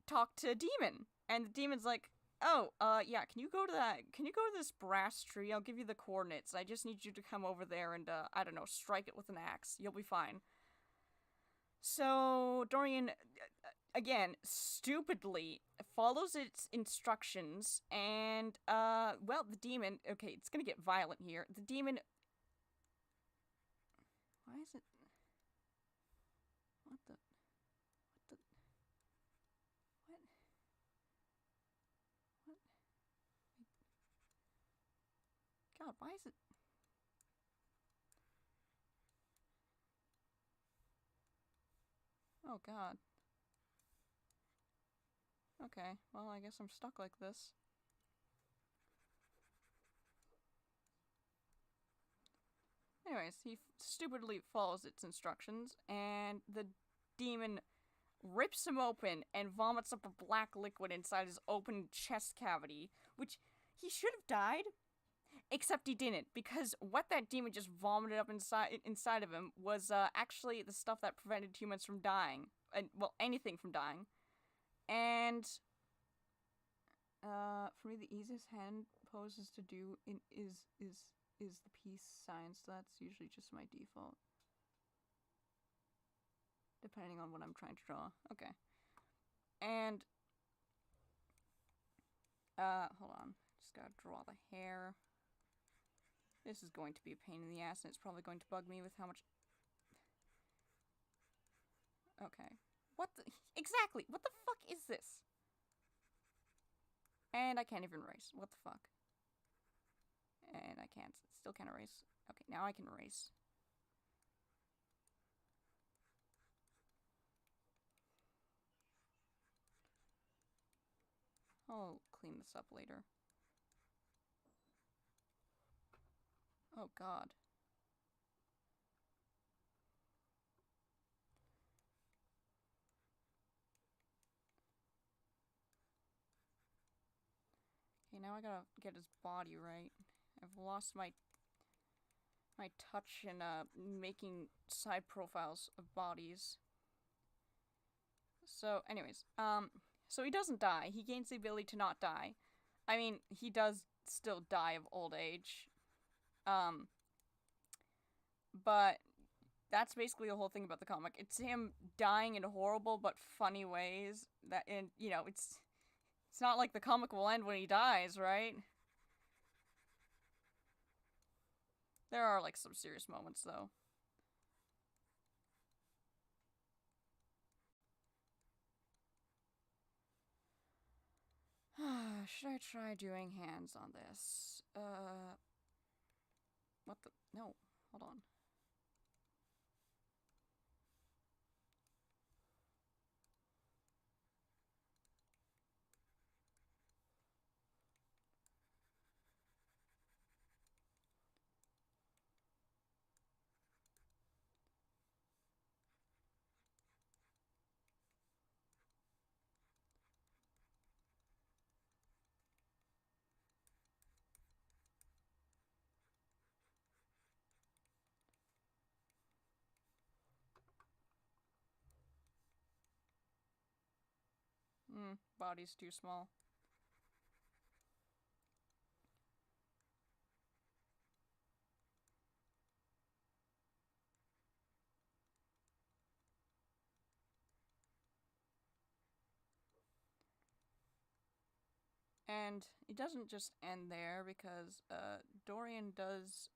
talk to a demon, and the demon's like, "Oh, yeah, can you go to this brass tree? I'll give you the coordinates. I just need you to come over there and, I don't know, strike it with an axe. You'll be fine." So, Dorian, again, stupidly follows its instructions, and, well, the demon, okay, it's gonna get violent here. The demon, why is it, what the, what, God, why is it, oh God. Okay, well, I guess I'm stuck like this. Anyways, he stupidly follows its instructions, and the demon rips him open and vomits up a black liquid inside his open chest cavity, which he should have died, except he didn't, because what that demon just vomited up inside of him was actually the stuff that prevented humans from dying, and well, anything from dying. And for me, the easiest hand poses to do is the peace sign, so that's usually just my default. Depending on what I'm trying to draw. Okay. And, hold on. Just gotta draw the hair. This is going to be a pain in the ass, and it's probably going to bug me with how much... Okay. What the... Exactly! What the fuck is this? And I can't even erase. What the fuck? And I can't. Still can't erase. Okay, now I can erase. I'll clean this up later. Oh God. Okay, now I gotta get his body right. I've lost my touch in making side profiles of bodies. So, anyways, so he doesn't die. He gains the ability to not die. I mean, he does still die of old age. But that's basically the whole thing about the comic. It's him dying in horrible but funny ways. That, and you know, it's not like the comic will end when he dies, right? There are like some serious moments though. Should I try doing hands on this? What the? No, hold on. Body's too small. And it doesn't just end there, because Dorian does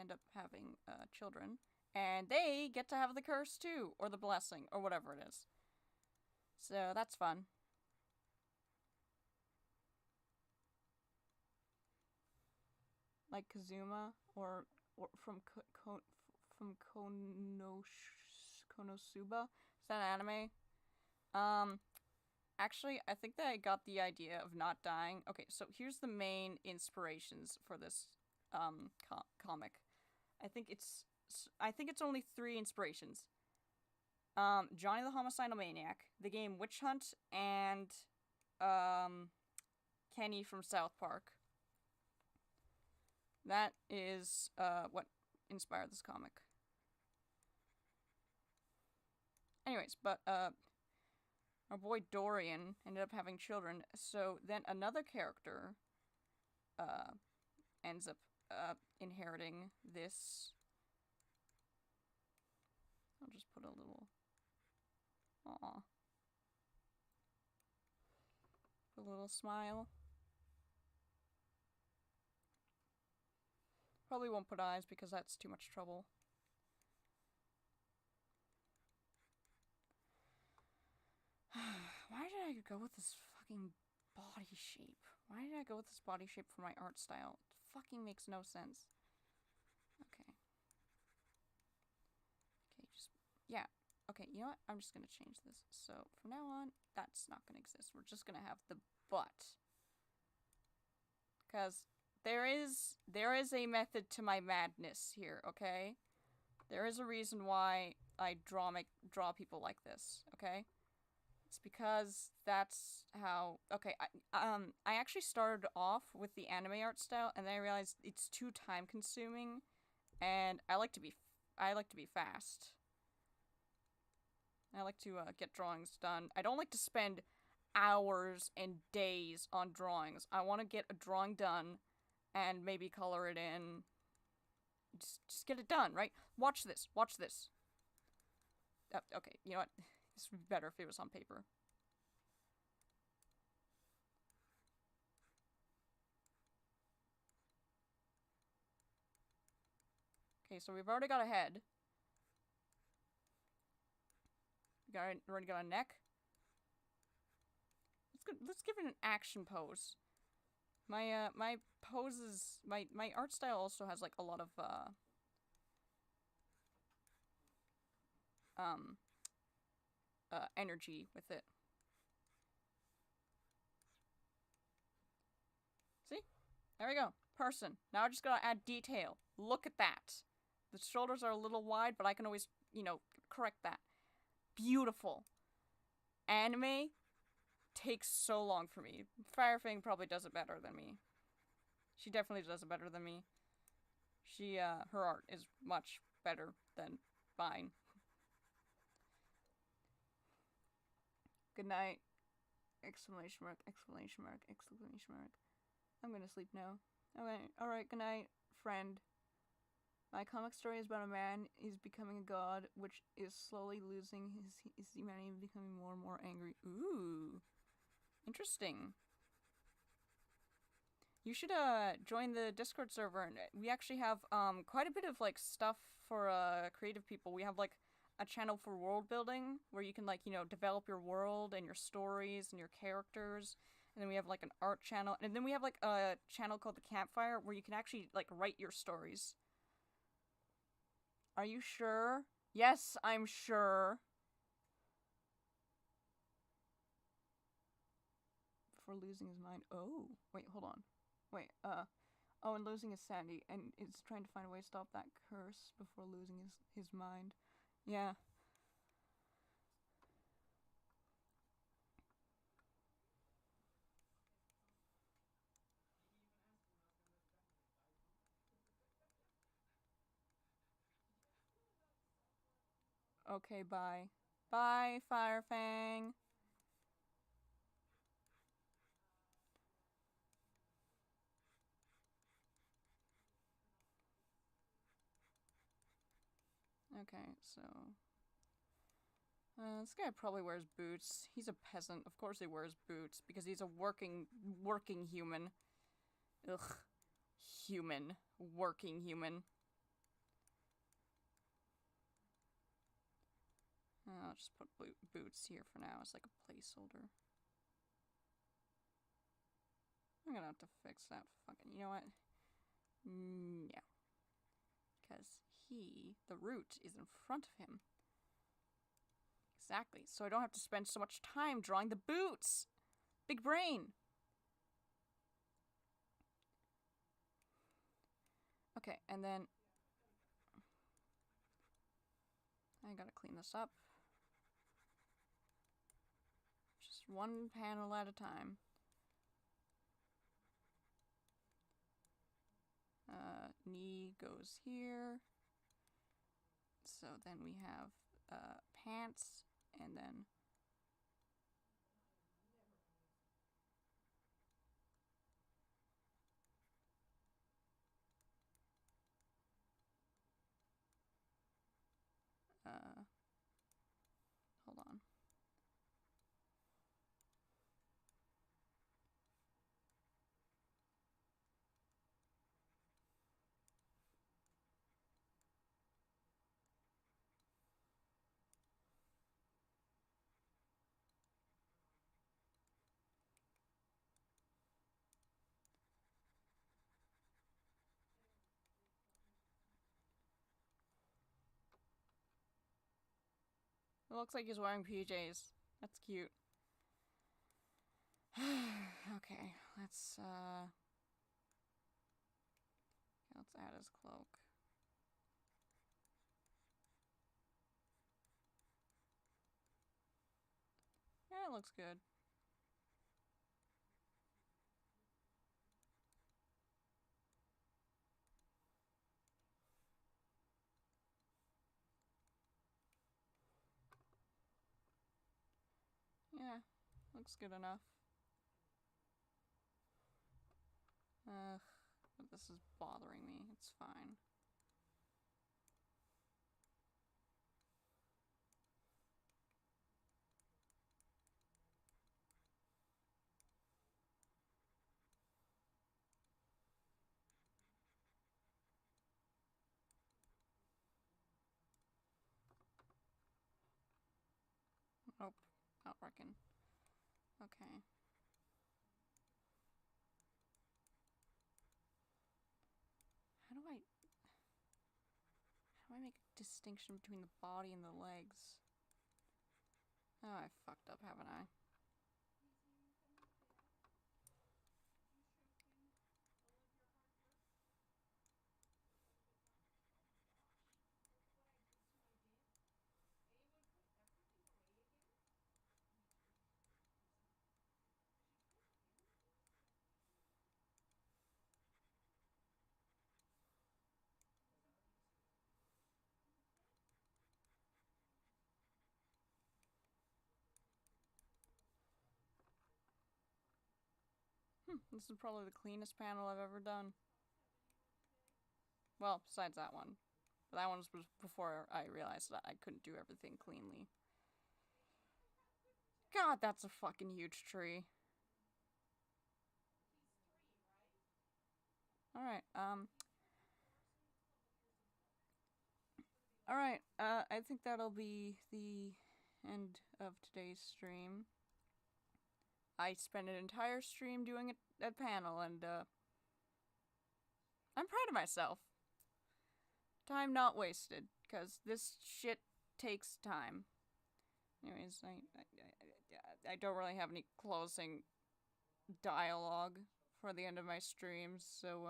end up having children, and they get to have the curse too, or the blessing, or whatever it is. So that's fun. Like Kazuma, or from Konosuba. Is that an anime? Actually, I think that I got the idea of not dying. Okay, so here's the main inspirations for this comic. I think it's only 3 inspirations. Johnny the Homicidal Maniac, the game Witch Hunt, and Kenny from South Park. That is what inspired this comic. Anyways, but our boy Dorian ended up having children. So then another character ends up inheriting this. I'll just put a little. Aw. A little smile. Probably won't put eyes because that's too much trouble. Why did I go with this fucking body shape? Why did I go with this body shape for my art style? It fucking makes no sense. Okay. Okay, just... Yeah. Okay, you know what? I'm just gonna change this. So, from now on, that's not gonna exist. We're just gonna have the butt. Because there is a method to my madness here, okay? There is a reason why I draw people like this, okay? It's because that's how... Okay, I actually started off with the anime art style, and then I realized it's too time-consuming, and I like to be fast. I like to get drawings done. I don't like to spend hours and days on drawings. I want to get a drawing done and maybe color it in. Just get it done, right? Watch this. Watch this. Okay, you know what? This would be better if it was on paper. Okay, so we've already got a head. We already got a neck. Let's give it an action pose. My my poses, my art style also has like a lot of energy with it. See? There we go. Person. Now I just gotta add detail. Look at that. The shoulders are a little wide, but I can always, you know, correct that. Beautiful. Anime takes so long for me. Firefang probably does it better than me. She definitely does it better than me. Her art is much better than mine. Good night. Exclamation mark, exclamation mark, exclamation mark. I'm gonna sleep now. Okay, alright, good night, friend. My comic story is about a man who's becoming a god, which is slowly losing his humanity and becoming more and more angry. Ooh. Interesting. You should join the Discord server, and we actually have quite a bit of like stuff for creative people. We have like a channel for world building where you can like, you know, develop your world and your stories and your characters. And then we have like an art channel, and then we have like a channel called the Campfire where you can actually like write your stories. Are you sure? Yes, I'm sure. Before losing his mind. Oh, wait, hold on. Wait, oh, and losing his sanity, and it's trying to find a way to stop that curse before losing his mind. Yeah. Okay, bye. Bye, Firefang. Okay, so... this guy probably wears boots. He's a peasant. Of course he wears boots, because he's a working human. Ugh. Human. Working human. I'll just put boots here for now as like a placeholder. I'm gonna have to fix that fucking... You know what? Yeah. Because the root is in front of him. Exactly. So I don't have to spend so much time drawing the boots. Big brain. Okay, and then... I gotta clean this up. Just one panel at a time. Knee goes here. So then we have pants and then hold on. It looks like he's wearing PJs. That's cute. Okay, let's add his cloak. Yeah, it looks good. Yeah, looks good enough. Ugh, but this is bothering me. It's fine. Nope, not working. Okay. How do I make a distinction between the body and the legs? Oh, I fucked up, haven't I? This is probably the cleanest panel I've ever done. Well, besides that one. But that one was before I realized that I couldn't do everything cleanly. God, that's a fucking huge tree. Alright, Alright, I think that'll be the end of today's stream. I spent an entire stream doing a panel, and, I'm proud of myself. Time not wasted, because this shit takes time. Anyways, I don't really have any closing dialogue for the end of my streams, so,